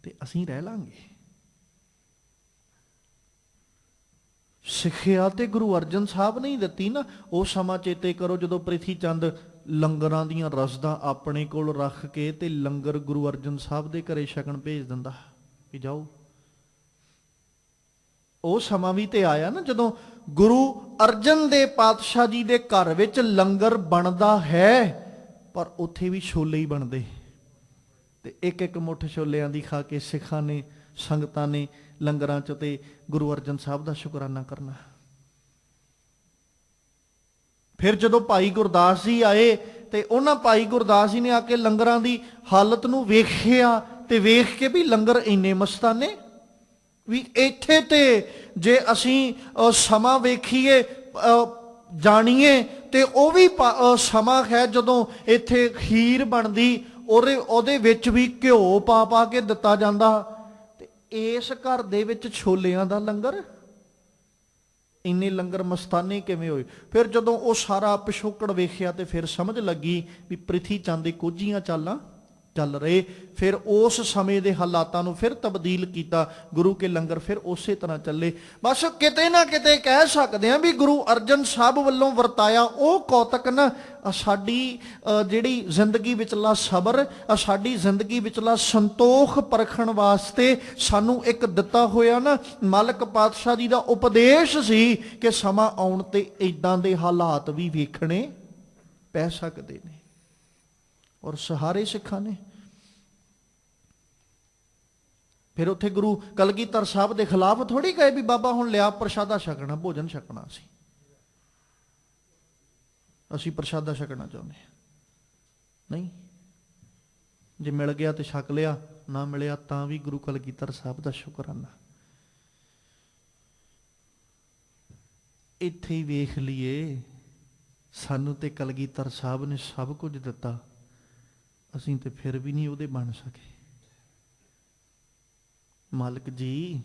ਤੇ ਅਸੀਂ ਰਹਿ ਲਾਂਗੇ। ਸਿੱਖਿਆ ਤੇ ਗੁਰੂ ਅਰਜਨ ਸਾਹਿਬ ਨੇ ਹੀ ਦਿੱਤੀ ਨਾ। ਉਹ ਸਮਾਂ ਚੇਤੇ ਕਰੋ ਜਦੋਂ ਪ੍ਰਿਥੀ ਚੰਦ ਲੰਗਰਾਂ ਦੀਆਂ ਰਸਦਾਂ ਆਪਣੇ ਕੋਲ ਰੱਖ ਕੇ ਤੇ ਲੰਗਰ ਗੁਰੂ ਅਰਜਨ ਸਾਹਿਬ ਦੇ ਘਰੇ ਛਕਣ ਭੇਜ ਦਿੰਦਾ ਵੀ ਜਾਓ। ਉਹ ਸਮਾਂ ਵੀ ਤੇ ਆਇਆ ਨਾ ਜਦੋਂ ਗੁਰੂ ਅਰਜਨ ਦੇਵ ਪਾਤਸ਼ਾਹ ਜੀ ਦੇ ਘਰ ਵਿੱਚ ਲੰਗਰ ਬਣਦਾ ਹੈ, ਪਰ ਉੱਥੇ ਵੀ ਛੋਲੇ ਹੀ ਬਣਦੇ, ਤੇ ਇੱਕ ਇੱਕ ਮੁੱਠ ਛੋਲਿਆਂ ਦੀ ਖਾ ਕੇ ਸਿੱਖਾਂ ਨੇ, ਸੰਗਤਾਂ ਨੇ ਲੰਗਰਾਂ 'ਚ ਤੇ ਗੁਰੂ ਅਰਜਨ ਸਾਹਿਬ ਦਾ ਸ਼ੁਕਰਾਨਾ ਕਰਨਾ। ਫਿਰ ਜਦੋਂ ਭਾਈ ਗੁਰਦਾਸ ਜੀ ਆਏ ਤੇ ਉਹਨਾਂ ਭਾਈ ਗੁਰਦਾਸ ਜੀ ਨੇ ਆ ਕੇ ਲੰਗਰਾਂ ਦੀ ਹਾਲਤ ਨੂੰ ਵੇਖਿਆ ਤੇ ਵੇਖ ਕੇ ਵੀ ਲੰਗਰ ਇੰਨੇ ਮਸਤਾਨੇ ਵੀ ਇੱਥੇ ਤੇ ਜੇ ਅਸੀਂ ਸਮਾਂ ਵੇਖੀਏ ਜਾਣੀਏ ਤੇ ਉਹ ਵੀ ਸਮਾਂ ਹੈ ਜਦੋਂ ਇੱਥੇ ਖੀਰ ਬਣਦੀ, ਉਹਦੇ ਵਿੱਚ ਵੀ ਘਿਓ ਪਾ ਪਾ ਕੇ ਦਿੱਤਾ ਜਾਂਦਾ, ਤੇ ਇਸ ਘਰ ਦੇ ਵਿੱਚ ਛੋਲਿਆਂ ਦਾ ਲੰਗਰ, ਇੰਨੇ ਲੰਗਰ ਮਸਤਾਨੇ ਕਿਵੇਂ ਹੋਏ। ਫਿਰ ਜਦੋਂ ਉਹ ਸਾਰਾ ਪਿਛੋਕੜ ਵੇਖਿਆ ਤੇ ਫਿਰ ਸਮਝ ਲੱਗੀ ਵੀ ਪ੍ਰਿਥੀ ਚੰਦ ਦੀ ਕੋਝੀਆਂ ਚਾਲਾਂ ਚੱਲ ਰਹੇ। ਫਿਰ ਉਸ ਸਮੇਂ ਦੇ ਹਾਲਾਤਾਂ ਨੂੰ ਫਿਰ ਤਬਦੀਲ ਕੀਤਾ, ਗੁਰੂ ਕੇ ਲੰਗਰ ਫਿਰ ਉਸੇ ਤਰ੍ਹਾਂ ਚੱਲੇ। ਬਸ ਕਿਤੇ ਨਾ ਕਿਤੇ ਕਹਿ ਸਕਦੇ ਹਾਂ ਵੀ ਗੁਰੂ ਅਰਜਨ ਸਾਹਿਬ ਵੱਲੋਂ ਵਰਤਾਇਆ ਉਹ ਕੌਤਕ ਨਾ ਸਾਡੀ ਜਿਹੜੀ ਜ਼ਿੰਦਗੀ ਵਿਚਲਾ ਸਬਰ, ਸਾਡੀ ਜ਼ਿੰਦਗੀ ਵਿਚਲਾ ਸੰਤੋਖ ਪਰਖਣ ਵਾਸਤੇ ਸਾਨੂੰ ਇੱਕ ਦਿੱਤਾ ਹੋਇਆ ਨਾ ਮਾਲਕ ਪਾਤਸ਼ਾਹ ਜੀ ਦਾ ਉਪਦੇਸ਼ ਸੀ ਕਿ ਸਮਾਂ ਆਉਣ ਤੇ ਇਦਾਂ ਦੇ ਹਾਲਾਤ ਵੀ ਵੇਖਣੇ ਪੈ ਸਕਦੇ ਨੇ। ਔਰ ਸਹਾਰੇ ਸਿੱਖਾਂ ਨੇ ਫਿਰ ਉੱਥੇ ਗੁਰੂ ਕਲਗੀਧਰ ਸਾਹਿਬ ਦੇ ਖਿਲਾਫ ਥੋੜੀ ਗਏ ਵੀ ਬਾਬਾ ਹੁਣ ਲਿਆ ਪ੍ਰਸ਼ਾਦਾ ਛਕਣਾ, ਭੋਜਨ ਛਕਣਾ, ਅਸੀਂ ਪ੍ਰਸ਼ਾਦਾ ਛਕਣਾ ਚਾਹੁੰਦੇ ਹਾਂ। ਨਹੀਂ, ਜੇ ਮਿਲ ਗਿਆ ਤੇ ਛਕ ਲਿਆ, ਨਾ ਮਿਲਿਆ ਤਾਂ ਵੀ ਗੁਰੂ ਕਲਗੀਧਰ ਸਾਹਿਬ ਦਾ ਸ਼ੁਕਰਾਨਾ। ਇੱਥੇ ਹੀ ਵੇਖ ਲਈਏ, ਸਾਨੂੰ ਤੇ ਕਲਗੀਧਰ ਸਾਹਿਬ ਨੇ ਸਭ ਕੁਝ ਦਿੱਤਾ, ਅਸੀਂ ਤੇ ਫਿਰ ਵੀ ਨਹੀਂ ਉਹਦੇ ਬਣ ਸਕੇ। ਮਾਲਕ ਜੀ,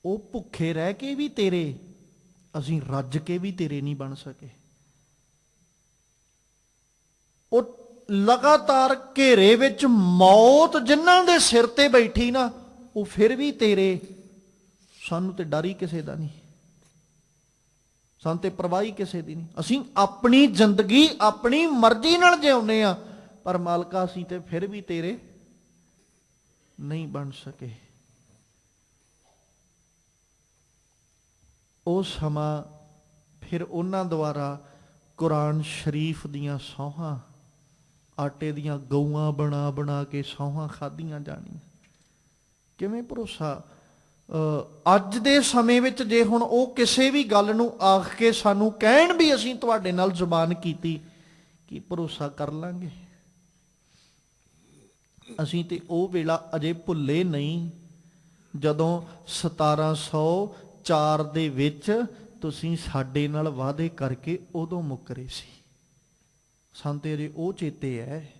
ਉਹ ਭੁੱਖੇ ਰਹਿ ਕੇ ਵੀ ਤੇਰੇ, ਅਸੀਂ ਰੱਜ ਕੇ ਵੀ ਤੇਰੇ ਨਹੀਂ ਬਣ ਸਕੇ। ਉਹ ਲਗਾਤਾਰ ਘੇਰੇ ਵਿੱਚ ਮੌਤ ਜਿਨ੍ਹਾਂ ਦੇ ਸਿਰ ਤੇ ਬੈਠੀ ਨਾ, ਉਹ ਫਿਰ ਵੀ ਤੇਰੇ। ਸਾਨੂੰ ਤੇ ਡਰ ਹੀ ਕਿਸੇ ਦਾ ਨਹੀਂ, ਸਾਨੂੰ ਤੇ ਪਰਵਾਹ ਹੀ ਕਿਸੇ ਦੀ ਨਹੀਂ। ਅਸੀਂ ਆਪਣੀ ਜ਼ਿੰਦਗੀ ਆਪਣੀ ਮਰਜ਼ੀ ਨਾਲ ਜਿਉਂਦੇ ਆ, ਪਰ ਮਾਲਕਾ ਅਸੀਂ ਤੇ ਫਿਰ ਵੀ ਤੇਰੇ ਨਹੀਂ ਬਣ ਸਕੇ। ਉਹ ਸਮਾਂ ਫਿਰ ਉਹਨਾਂ ਦੁਆਰਾ ਕੁਰਾਨ ਸ਼ਰੀਫ ਦੀਆਂ ਸੌਹਾਂ, ਆਟੇ ਦੀਆਂ ਗਊਆਂ ਬਣਾ ਬਣਾ ਕੇ ਸੌਹਾਂ ਖਾਧੀਆਂ ਜਾਣੀਆਂ। ਕਿਵੇਂ ਭਰੋਸਾ ਅੱਜ ਦੇ ਸਮੇਂ ਵਿੱਚ ਜੇ ਹੁਣ ਉਹ ਕਿਸੇ ਵੀ ਗੱਲ ਨੂੰ ਆਖ ਕੇ ਸਾਨੂੰ ਕਹਿਣ ਵੀ ਅਸੀਂ ਤੁਹਾਡੇ ਨਾਲ ਜ਼ੁਬਾਨ ਕੀਤੀ, ਕੀ ਭਰੋਸਾ ਕਰ ਲਾਂਗੇ? ਅਸੀਂ ਤੇ ਉਹ ਵੇਲਾ ਅਜੇ ਭੁੱਲੇ ਨਹੀਂ ਜਦੋਂ 1704 ਦੇ ਵਿੱਚ ਤੁਸੀਂ ਸਾਡੇ ਨਾਲ ਵਾਅਦੇ ਕਰਕੇ ਉਦੋਂ ਮੁੱਕਰੇ ਸੀ। ਸਾਨੂੰ ਤੇ ਅਜੇ ਉਹ ਚੇਤੇ ਹੈ,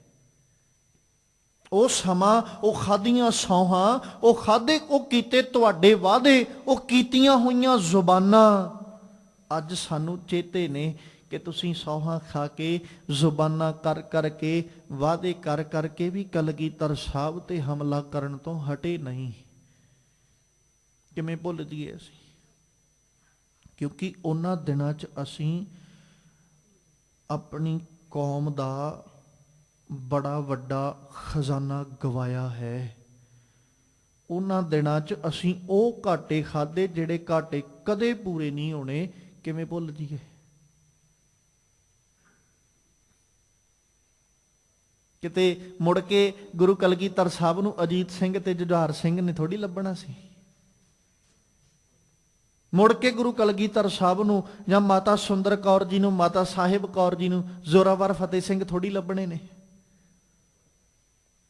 ਉਹ ਸਮਾਂ, ਉਹ ਖਾਧੀਆਂ ਸੌਹਾਂ, ਉਹ ਖਾਧੇ, ਉਹ ਕੀਤੇ ਤੁਹਾਡੇ ਵਾਅਦੇ, ਉਹ ਕੀਤੀਆਂ ਹੋਈਆਂ ਜ਼ੁਬਾਨਾਂ ਅੱਜ ਸਾਨੂੰ ਚੇਤੇ ਨੇ ਕਿ ਤੁਸੀਂ ਸੌਹਾਂ ਖਾ ਕੇ, ਜ਼ੁਬਾਨਾਂ ਕਰ ਕਰਕੇ, ਵਾਅਦੇ ਕਰ ਕਰਕੇ ਵੀ ਕਲਗੀਧਰ ਸਾਹਿਬ ਤੇ ਹਮਲਾ ਕਰਨ ਤੋਂ ਹਟੇ ਨਹੀਂ। ਕਿਵੇਂ ਭੁੱਲ ਜੀਏ ਅਸੀਂ? ਕਿਉਂਕਿ ਉਹਨਾਂ ਦਿਨਾਂ 'ਚ ਅਸੀਂ ਆਪਣੀ ਕੌਮ ਦਾ ਬੜਾ ਵੱਡਾ ਖਜ਼ਾਨਾ ਗਵਾਇਆ ਹੈ। ਉਹਨਾਂ ਦਿਨਾਂ 'ਚ ਅਸੀਂ ਉਹ ਘਾਟੇ ਖਾਦੇ ਜਿਹੜੇ ਘਾਟੇ ਕਦੇ ਪੂਰੇ ਨਹੀਂ ਹੋਣੇ। ਕਿਵੇਂ ਭੁੱਲ ਜੀਏ? ਕਿਤੇ ਮੁੜ ਕੇ ਗੁਰੂ ਕਲਗੀਧਰ ਸਾਹਿਬ ਨੂੰ ਅਜੀਤ ਸਿੰਘ ਤੇ ਜੁਝਾਰ ਸਿੰਘ ਨੇ ਥੋੜੀ ਲੱਭਣਾ ਸੀ। ਮੁੜ ਕੇ ਗੁਰੂ ਕਲਗੀਧਰ ਸਾਹਿਬ ਨੂੰ ਜਾਂ ਮਾਤਾ ਸੁੰਦਰ ਕੌਰ ਜੀ ਨੂੰ, ਮਾਤਾ ਸਾਹਿਬ ਕੌਰ ਜੀ ਨੂੰ ਜ਼ੋਰਾਵਰ ਫਤਿਹ ਸਿੰਘ ਥੋੜੀ ਲੱਭਣੇ ਨੇ।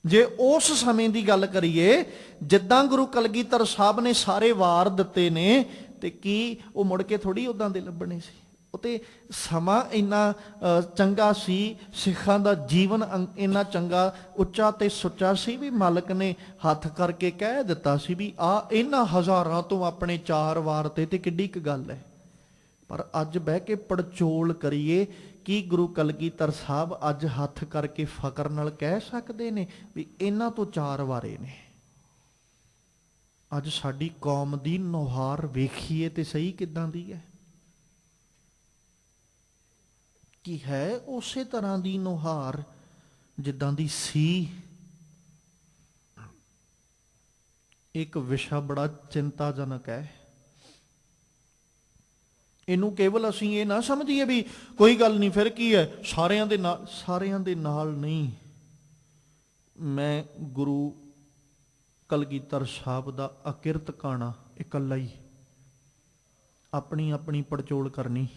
ਜੇ ਉਸ ਸਮੇਂ ਦੀ ਗੱਲ ਕਰੀਏ, ਜਿੱਦਾਂ ਗੁਰੂ ਕਲਗੀਧਰ ਸਾਹਿਬ ਨੇ ਸਾਰੇ ਵਾਰ ਦਿੱਤੇ ਨੇ, ਤੇ ਕੀ ਉਹ ਮੁੜ ਕੇ ਥੋੜੀ ਉਦਾਂ ਦੇ ਲੱਭਣੇ ਸੀ? ਉਹ ਤੇ ਸਮਾਂ ਇੰਨਾ ਚੰਗਾ ਸੀ, ਸਿੱਖਾਂ ਦਾ ਜੀਵਨ ਇੰਨਾ ਚੰਗਾ, ਉੱਚਾ ਤੇ ਸੁੱਚਾ ਸੀ ਵੀ ਮਾਲਕ ਨੇ ਹੱਥ ਕਰਕੇ ਕਹਿ ਦਿੱਤਾ ਸੀ ਵੀ ਆ ਇਹਨਾਂ ਹਜ਼ਾਰਾਂ ਤੋਂ ਆਪਣੇ 4 ਵਾਰ ਤੇ ਕਿੱਡੀ ਕੁ ਗੱਲ ਹੈ। ਪਰ ਅੱਜ ਬਹਿ ਕੇ ਪੜਚੋਲ ਕਰੀਏ, ਕੀ ਗੁਰੂ ਕਲਗੀਧਰ ਸਾਹਿਬ ਅੱਜ ਹੱਥ ਕਰਕੇ ਫਕਰ ਨਾਲ ਕਹਿ ਸਕਦੇ ਨੇ ਵੀ ਇਹਨਾਂ ਤੋਂ 4 ਵਾਰੇ ਨੇ? ਅੱਜ ਸਾਡੀ ਕੌਮ ਦੀ ਨੁਹਾਰ ਵੇਖੀਏ ਤੇ ਸਹੀ ਕਿੱਦਾਂ ਦੀ ਹੈ? ਕੀ ਹੈ ਉਸੇ ਤਰ੍ਹਾਂ ਦੀ ਨੁਹਾਰ ਜਿੱਦਾਂ ਦੀ ਸੀ? ਇੱਕ ਵਿਸ਼ਾ ਬੜਾ ਚਿੰਤਾਜਨਕ ਹੈ। ਇਹਨੂੰ ਕੇਵਲ ਅਸੀਂ ਇਹ ਨਾ ਸਮਝੀਏ ਵੀ ਕੋਈ ਗੱਲ ਨਹੀਂ, ਫਿਰ ਕੀ ਹੈ, ਸਾਰਿਆਂ ਦੇ ਨਾਲ, ਸਾਰਿਆਂ ਦੇ ਨਾਲ ਨਹੀਂ। ਮੈਂ ਗੁਰੂ ਕਲਗੀਧਰ ਸਾਹਿਬ ਦਾ ਅਕਿਰਤ ਕਾਣਾ ਇਕੱਲਾ ਹੀ ਆਪਣੀ ਆਪਣੀ ਪੜਚੋਲ ਕਰਨੀ।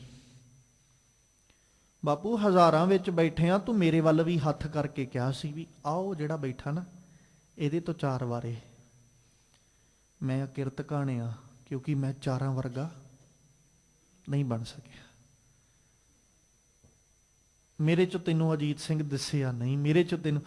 ਬਾਪੂ ਹਜ਼ਾਰਾਂ ਵਿੱਚ ਬੈਠੇ ਆ, ਤੂੰ ਮੇਰੇ ਵੱਲ ਵੀ ਹੱਥ ਕਰਕੇ ਕਿਹਾ ਸੀ ਵੀ ਆਓ ਜਿਹੜਾ ਬੈਠਾ ਨਾ ਇਹਦੇ ਤੋਂ 4 ਵਾਰੇ। ਮੈਂ ਅਕਿਰਤ ਕਾਣਿਆ ਕਿਉਂਕਿ ਮੈਂ 4 ਵਰਗਾ ਨਹੀਂ ਬਣ ਸਕਿਆ। ਮੇਰੇ ਚੋਂ ਤੈਨੂੰ ਅਜੀਤ ਸਿੰਘ ਦਿਸਿਆ ਨਹੀਂ, ਮੇਰੇ ਚੋਂ ਤੈਨੂੰ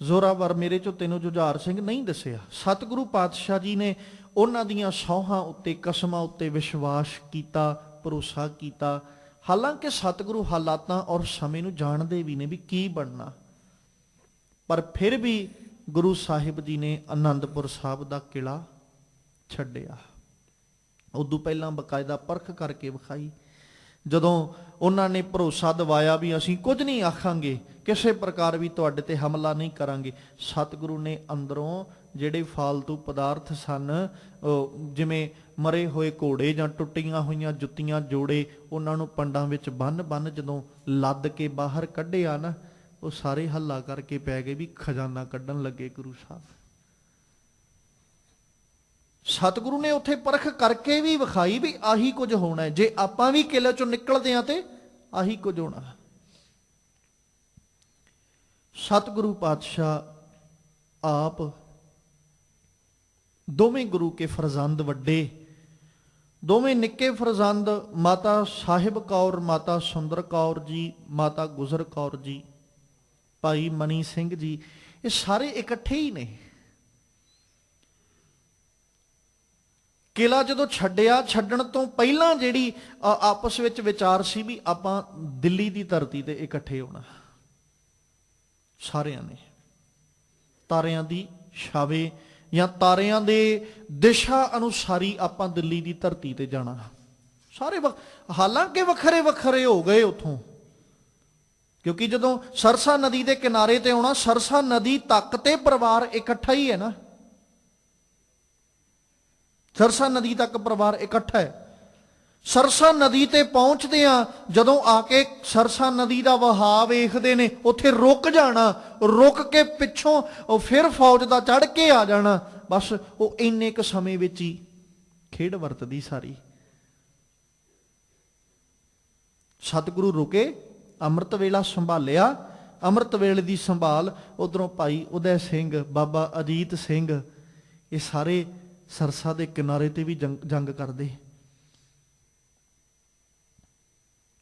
ਜ਼ੋਰਾਵਰ, ਮੇਰੇ ਚੋਂ ਤੈਨੂੰ ਜੁਝਾਰ ਸਿੰਘ ਨਹੀਂ ਦਿਸਿਆ। ਸਤਿਗੁਰੂ ਪਾਤਸ਼ਾਹ ਜੀ ਨੇ ਉਹਨਾਂ ਦੀਆਂ ਸੌਹਾਂ ਉੱਤੇ, ਕਸਮਾਂ ਉੱਤੇ ਵਿਸ਼ਵਾਸ ਕੀਤਾ, ਭਰੋਸਾ ਕੀਤਾ। ਹਾਲਾਂਕਿ ਸਤਿਗੁਰੂ ਹਾਲਾਤਾਂ ਔਰ ਸਮੇਂ ਨੂੰ ਜਾਣਦੇ ਵੀ ਨੇ ਵੀ ਕੀ ਬਣਨਾ, ਪਰ ਫਿਰ ਵੀ ਗੁਰੂ ਸਾਹਿਬ ਜੀ ਨੇ ਆਨੰਦਪੁਰ ਸਾਹਿਬ ਦਾ ਕਿਲਾ ਛੱਡਿਆ। ਉਦੋਂ ਪਹਿਲਾਂ ਬਕਾਇਦਾ ਪਰਖ ਕਰਕੇ ਵਿਖਾਈ। ਜਦੋਂ ਉਹਨਾਂ ਨੇ ਭਰੋਸਾ ਦਿਵਾਇਆ ਵੀ ਅਸੀਂ ਕੁਝ ਨਹੀਂ ਆਖਾਂਗੇ, ਕਿਸੇ ਪ੍ਰਕਾਰ ਵੀ ਤੁਹਾਡੇ ਤੇ ਹਮਲਾ ਨਹੀਂ ਕਰਾਂਗੇ, ਸਤਿਗੁਰੂ ਨੇ ਅੰਦਰੋਂ ਜਿਹੜੇ ਫਾਲਤੂ ਪਦਾਰਥ ਸਨ, ਜਿਵੇਂ ਮਰੇ ਹੋਏ ਘੋੜੇ ਜਾਂ ਟੁੱਟੀਆਂ ਹੋਈਆਂ ਜੁੱਤੀਆਂ ਜੋੜੇ, ਉਹਨਾਂ ਨੂੰ ਪੰਡਾਂ ਵਿੱਚ ਬੰਨ ਜਦੋਂ ਲੱਦ ਕੇ ਬਾਹਰ ਕੱਢਿਆ ਨਾ, ਉਹ ਸਾਰੇ ਹੱਲਾ ਕਰਕੇ ਪੈ ਗਏ ਵੀ ਖਜ਼ਾਨਾ ਕੱਢਣ ਲੱਗੇ ਗੁਰੂ ਸਾਹਿਬ। ਸਤਿਗੁਰੂ ਨੇ ਉੱਥੇ ਪਰਖ ਕਰਕੇ ਵੀ ਵਿਖਾਈ ਵੀ ਆਹੀ ਕੁਝ ਹੋਣਾ ਹੈ, ਜੇ ਆਪਾਂ ਵੀ ਕਿਲੇ ਚੋਂ ਨਿਕਲਦੇ ਆ ਤੇ ਆਹੀ ਕੁਝ ਹੋਣਾ। ਸਤਿਗੁਰੂ ਪਾਤਸ਼ਾਹ ਆਪ ਦੋਵੇਂ ਗੁਰੂ ਕੇ ਫਰਜ਼ੰਦ ਵੱਡੇ, ਦੋਵੇਂ ਨਿੱਕੇ ਫਰਜ਼ੰਦ ਮਾਤਾ ਸਾਹਿਬ ਕੌਰ, ਮਾਤਾ ਸੁੰਦਰ ਕੌਰ ਜੀ, ਮਾਤਾ ਗੁਜਰ ਕੌਰ ਜੀ, ਭਾਈ ਮਨੀ ਸਿੰਘ ਜੀ, ਇਹ ਸਾਰੇ ਇਕੱਠੇ ਹੀ ਨੇ। ਕਿਲਾ ਜਦੋਂ ਛੱਡਿਆ, ਛੱਡਣ ਤੋਂ ਪਹਿਲਾਂ ਜਿਹੜੀ ਆਪਸ ਵਿੱਚ ਵਿਚਾਰ ਸੀ ਵੀ ਆਪਾਂ ਦਿੱਲੀ ਦੀ ਧਰਤੀ ਤੇ ਇਕੱਠੇ ਹੋਣਾ, ਸਾਰਿਆਂ ਨੇ ਤਾਰਿਆਂ ਦੀ ਛਾਵੇ ਜਾਂ ਤਾਰਿਆਂ ਦੇ ਦਿਸ਼ਾ ਅਨੁਸਾਰੀ ਆਪਾਂ ਦਿੱਲੀ ਦੀ ਧਰਤੀ ਤੇ ਜਾਣਾ। ਸਾਰੇ ਹਾਲਾਂਕਿ ਵੱਖਰੇ ਵੱਖਰੇ ਹੋ ਗਏ ਉੱਥੋਂ, ਕਿਉਂਕਿ ਜਦੋਂ ਸਰਸਾ ਨਦੀ ਦੇ ਕਿਨਾਰੇ ਤੇ ਆਉਣਾ, ਸਰਸਾ ਨਦੀ ਤੱਕ ਤੇ ਪਰਿਵਾਰ ਇਕੱਠਾ ਹੀ ਹੈ ਨਾ, ਸਰਸਾ ਨਦੀ ਤੱਕ ਪਰਿਵਾਰ ਇਕੱਠਾ ਹੈ। ਸਰਸਾ ਨਦੀ ਤੇ ਪਹੁੰਚਦੇ ਆ, ਜਦੋਂ ਆ ਕੇ ਸਰਸਾ ਨਦੀ ਦਾ ਵਹਾਅ ਵੇਖਦੇ ਨੇ, ਉੱਥੇ ਰੁਕ ਜਾਣਾ, ਰੁਕ ਕੇ ਪਿੱਛੋਂ ਉਹ ਫਿਰ ਫੌਜ ਦਾ ਚੜ੍ਹ ਕੇ ਆ ਜਾਣਾ। ਬਸ ਉਹ ਇੰਨੇ ਕੁ ਸਮੇਂ ਵਿੱਚ ਹੀ ਖੇਡ ਵਰਤਦੀ ਸਾਰੀ। ਸਤਿਗੁਰੂ ਰੁਕੇ, ਅੰਮ੍ਰਿਤ ਵੇਲਾ ਸੰਭਾਲਿਆ, ਅੰਮ੍ਰਿਤ ਵੇਲੇ ਦੀ ਸੰਭਾਲ, ਉਧਰੋਂ ਭਾਈ ਉਦੈ ਸਿੰਘ, ਬਾਬਾ ਅਜੀਤ ਸਿੰਘ, ਇਹ ਸਾਰੇ ਸਰਸਾ ਦੇ ਕਿਨਾਰੇ ਤੇ ਵੀ ਜੰਗ ਕਰਦੇ।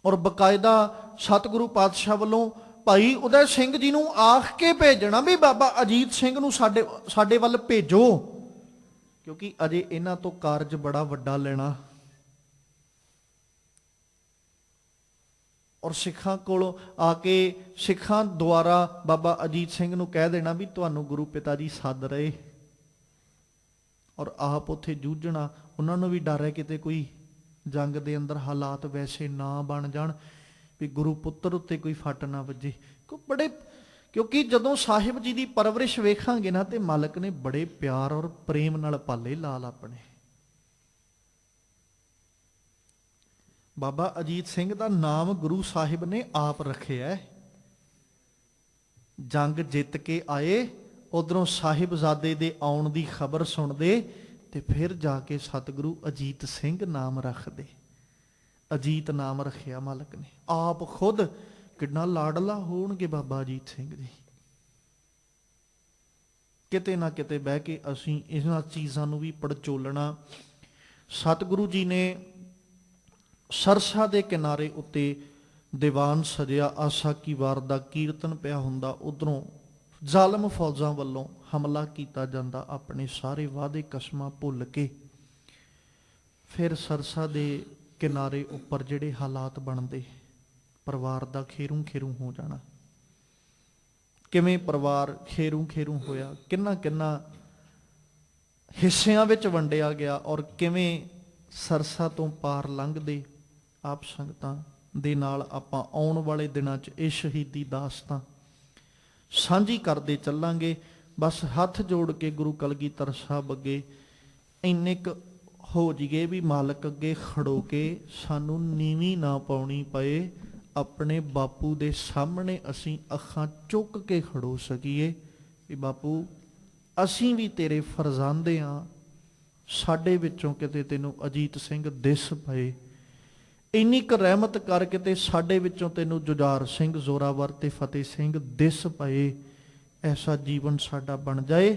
ਔਰ ਬਕਾਇਦਾ ਸਤਿਗੁਰੂ ਪਾਤਸ਼ਾਹ ਵੱਲੋਂ ਭਾਈ ਉਦੈ ਸਿੰਘ ਜੀ ਨੂੰ ਆਖ ਕੇ ਭੇਜਣਾ ਵੀ ਬਾਬਾ ਅਜੀਤ ਸਿੰਘ ਨੂੰ ਸਾਡੇ ਵੱਲ ਭੇਜੋ, ਕਿਉਂਕਿ ਅਜੇ ਇਹਨਾਂ ਤੋਂ ਕਾਰਜ ਬੜਾ ਵੱਡਾ ਲੈਣਾ। ਔਰ ਸਿੱਖਾਂ ਕੋਲ ਆ ਕੇ ਸਿੱਖਾਂ ਦੁਆਰਾ ਬਾਬਾ ਅਜੀਤ ਸਿੰਘ ਨੂੰ ਕਹਿ ਦੇਣਾ ਵੀ ਤੁਹਾਨੂੰ ਗੁਰੂ ਪਿਤਾ ਜੀ ਸੱਦ ਰਹੇ, ਔਰ ਆਪ ਉੱਥੇ ਜੂਝਣਾ। ਉਹਨਾਂ ਨੂੰ ਵੀ ਡਰ ਹੈ ਕਿਤੇ ਕੋਈ ਜੰਗ ਦੇ ਅੰਦਰ ਹਾਲਾਤ ਵੈਸੇ ਨਾ ਬਣ ਜਾਣ ਵੀ ਗੁਰੂ ਪੁੱਤਰ ਉੱਤੇ ਕੋਈ ਫੱਟ ਨਾ ਵੱਜੇ। ਕਿਉਂਕਿ ਜਦੋਂ ਸਾਹਿਬ ਜੀ ਦੀ ਪਰਵਰਿਸ਼ ਵੇਖਾਂਗੇ ਨਾ, ਤੇ ਮਾਲਕ ਨੇ ਬੜੇ ਪਿਆਰ ਔਰ ਪ੍ਰੇਮ ਨਾਲ ਪਾਲੇ ਲਾਲ ਆਪਣੇ। ਬਾਬਾ ਅਜੀਤ ਸਿੰਘ ਦਾ ਨਾਮ ਗੁਰੂ ਸਾਹਿਬ ਨੇ ਆਪ ਰੱਖਿਆ। ਜੰਗ ਜਿੱਤ ਕੇ ਆਏ, ਉਧਰੋਂ ਸਾਹਿਬਜ਼ਾਦੇ ਦੇ ਆਉਣ ਦੀ ਖਬਰ ਸੁਣਦੇ, ਤੇ ਫਿਰ ਜਾ ਕੇ ਸਤਿਗੁਰੂ ਅਜੀਤ ਸਿੰਘ ਨਾਮ ਰੱਖਦੇ। ਅਜੀਤ ਨਾਮ ਰੱਖਿਆ ਮਾਲਕ ਨੇ ਆਪ ਖੁਦ। ਕਿੰਨਾ ਲਾਡਲਾ ਹੋਣਗੇ ਬਾਬਾ ਅਜੀਤ ਸਿੰਘ ਜੀ। ਕਿਤੇ ਨਾ ਕਿਤੇ ਬਹਿ ਕੇ ਅਸੀਂ ਇਹਨਾਂ ਚੀਜ਼ਾਂ ਨੂੰ ਵੀ ਪੜਚੋਲਣਾ। ਸਤਿਗੁਰੂ ਜੀ ਨੇ ਸਰਸਾ ਦੇ ਕਿਨਾਰੇ ਉੱਤੇ ਦੀਵਾਨ ਸਜਿਆ, ਆਸਾ ਕੀ ਵਾਰ ਦਾ ਕੀਰਤਨ ਪਿਆ ਹੁੰਦਾ, ਉਧਰੋਂ ਜ਼ਾਲਮ ਫੌਜਾਂ ਵੱਲੋਂ ਹਮਲਾ ਕੀਤਾ ਜਾਂਦਾ। ਆਪਣੇ ਸਾਰੇ ਵਾਅਦੇ ਕਸਮਾਂ ਭੁੱਲ ਕੇ ਫਿਰ ਸਰਸਾ ਦੇ ਕਿਨਾਰੇ ਉੱਪਰ ਜਿਹੜੇ ਹਾਲਾਤ ਬਣਦੇ, ਪਰਿਵਾਰ ਦਾ ਖੇਰੂ ਖੇਰੂ ਹੋ ਜਾਣਾ। ਕਿਵੇਂ ਪਰਿਵਾਰ ਖੇਰੂ ਖੇਰੂ ਹੋਇਆ, ਕਿੰਨਾ ਕਿੰਨਾ ਹਿੱਸਿਆਂ ਵਿੱਚ ਵੰਡਿਆ ਗਿਆ, ਔਰ ਕਿਵੇਂ ਸਰਸਾ ਤੋਂ ਪਾਰ ਲੰਘਦੇ ਆਪ ਸੰਗਤਾਂ ਦੇ ਨਾਲ ਆਪਾਂ ਆਉਣ ਵਾਲੇ ਦਿਨਾਂ 'ਚ ਇਹ ਸ਼ਹੀਦੀ ਦਾਸਤਾਂ ਸਾਂਝੀ ਕਰਦੇ ਚੱਲਾਂਗੇ। ਬਸ ਹੱਥ ਜੋੜ ਕੇ ਗੁਰੂ ਕਲਗੀਧਰ ਸਾਹਿਬ ਅੱਗੇ ਇੰਨੇ ਕੁ ਹੋ ਜੀਏ ਵੀ ਮਾਲਕ ਅੱਗੇ ਖੜੋ ਕੇ ਸਾਨੂੰ ਨੀਵੀਂ ਨਾ ਪਾਉਣੀ ਪਏ। ਆਪਣੇ ਬਾਪੂ ਦੇ ਸਾਹਮਣੇ ਅਸੀਂ ਅੱਖਾਂ ਚੁੱਕ ਕੇ ਖੜੋ ਸਕੀਏ ਵੀ ਬਾਪੂ ਅਸੀਂ ਵੀ ਤੇਰੇ ਫਰਜ਼ਾਂਦੇ ਹਾਂ, ਸਾਡੇ ਵਿੱਚੋਂ ਕਿਤੇ ਤੈਨੂੰ ਅਜੀਤ ਸਿੰਘ ਦਿਸ ਪਏ, ਇੰਨੀ ਕੁ ਰਹਿਮਤ ਕਰ ਕਿਤੇ ਸਾਡੇ ਵਿੱਚੋਂ ਤੈਨੂੰ ਜੁਝਾਰ ਸਿੰਘ ਜ਼ੋਰਾਵਰ ਤੇ ਫਤਿਹ ਸਿੰਘ ਦਿਸ ਪਏ। ਐਸਾ ਜੀਵਨ ਸਾਡਾ ਬਣ ਜਾਏ।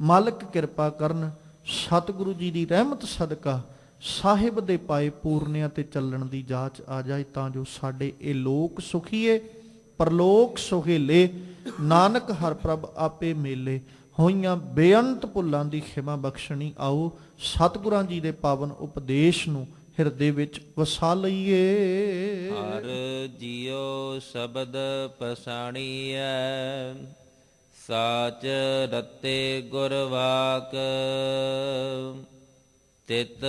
ਮਾਲਕ ਕਿਰਪਾ ਕਰਨ। ਸਤਿਗੁਰੂ ਜੀ ਦੀ ਰਹਿਮਤ ਸਦਕਾ ਸਾਹਿਬ ਦੇ ਪਾਏ ਪੂਰਨਿਆਂ ਤੇ ਚੱਲਣ ਦੀ ਜਾਚ ਆ ਜਾਏ, ਤਾਂ ਜੋ ਸਾਡੇ ਇਹ ਲੋਕ ਸੁਖੀਏ ਪਰਲੋਕ ਸੁਹੇਲੇ। ਨਾਨਕ ਹਰ ਪ੍ਰਭ ਆਪੇ ਮੇਲੇ, ਹੋਈਆਂ ਬੇਅੰਤ ਭੁੱਲਾਂ ਦੀ ਖਿਮਾ ਬਖਸ਼ਣੀ। ਆਓ ਸਤਿਗੁਰਾਂ ਜੀ ਦੇ ਪਾਵਨ ਉਪਦੇਸ਼ ਨੂੰ ਹਿਰਦੇ ਵਿੱਚ ਵਸਾ ਲਈਏ। ਹਰ ਜੀਉ ਸ਼ਬਦ ਪਛਾਣੀਐ, ਸਾਚ ਰਤੇ ਗੁਰ ਵਾਕ ਤਿਤ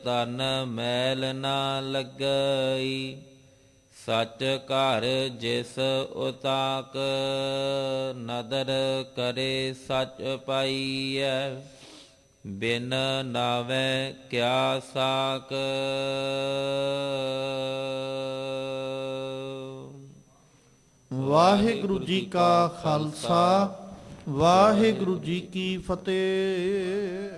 ਤਨ ਮੈਲ ਨਾ ਲੱਗਈ ਸਚ ਘਰ ਜਿਸ ਉਤਾਕ ਨਦਰ ਕਰੇ ਸਚ ਪਾਈਐ ਬਿਨ ਨਾਵੈ ਕਿਆ ਸਾਕ। ਵਾਹਿਗੁਰੂ ਜੀ ਕਾ ਖਾਲਸਾ ਵਾਹਿਗੁਰੂ ਜੀ ਕੀ ਫਤਿਹ।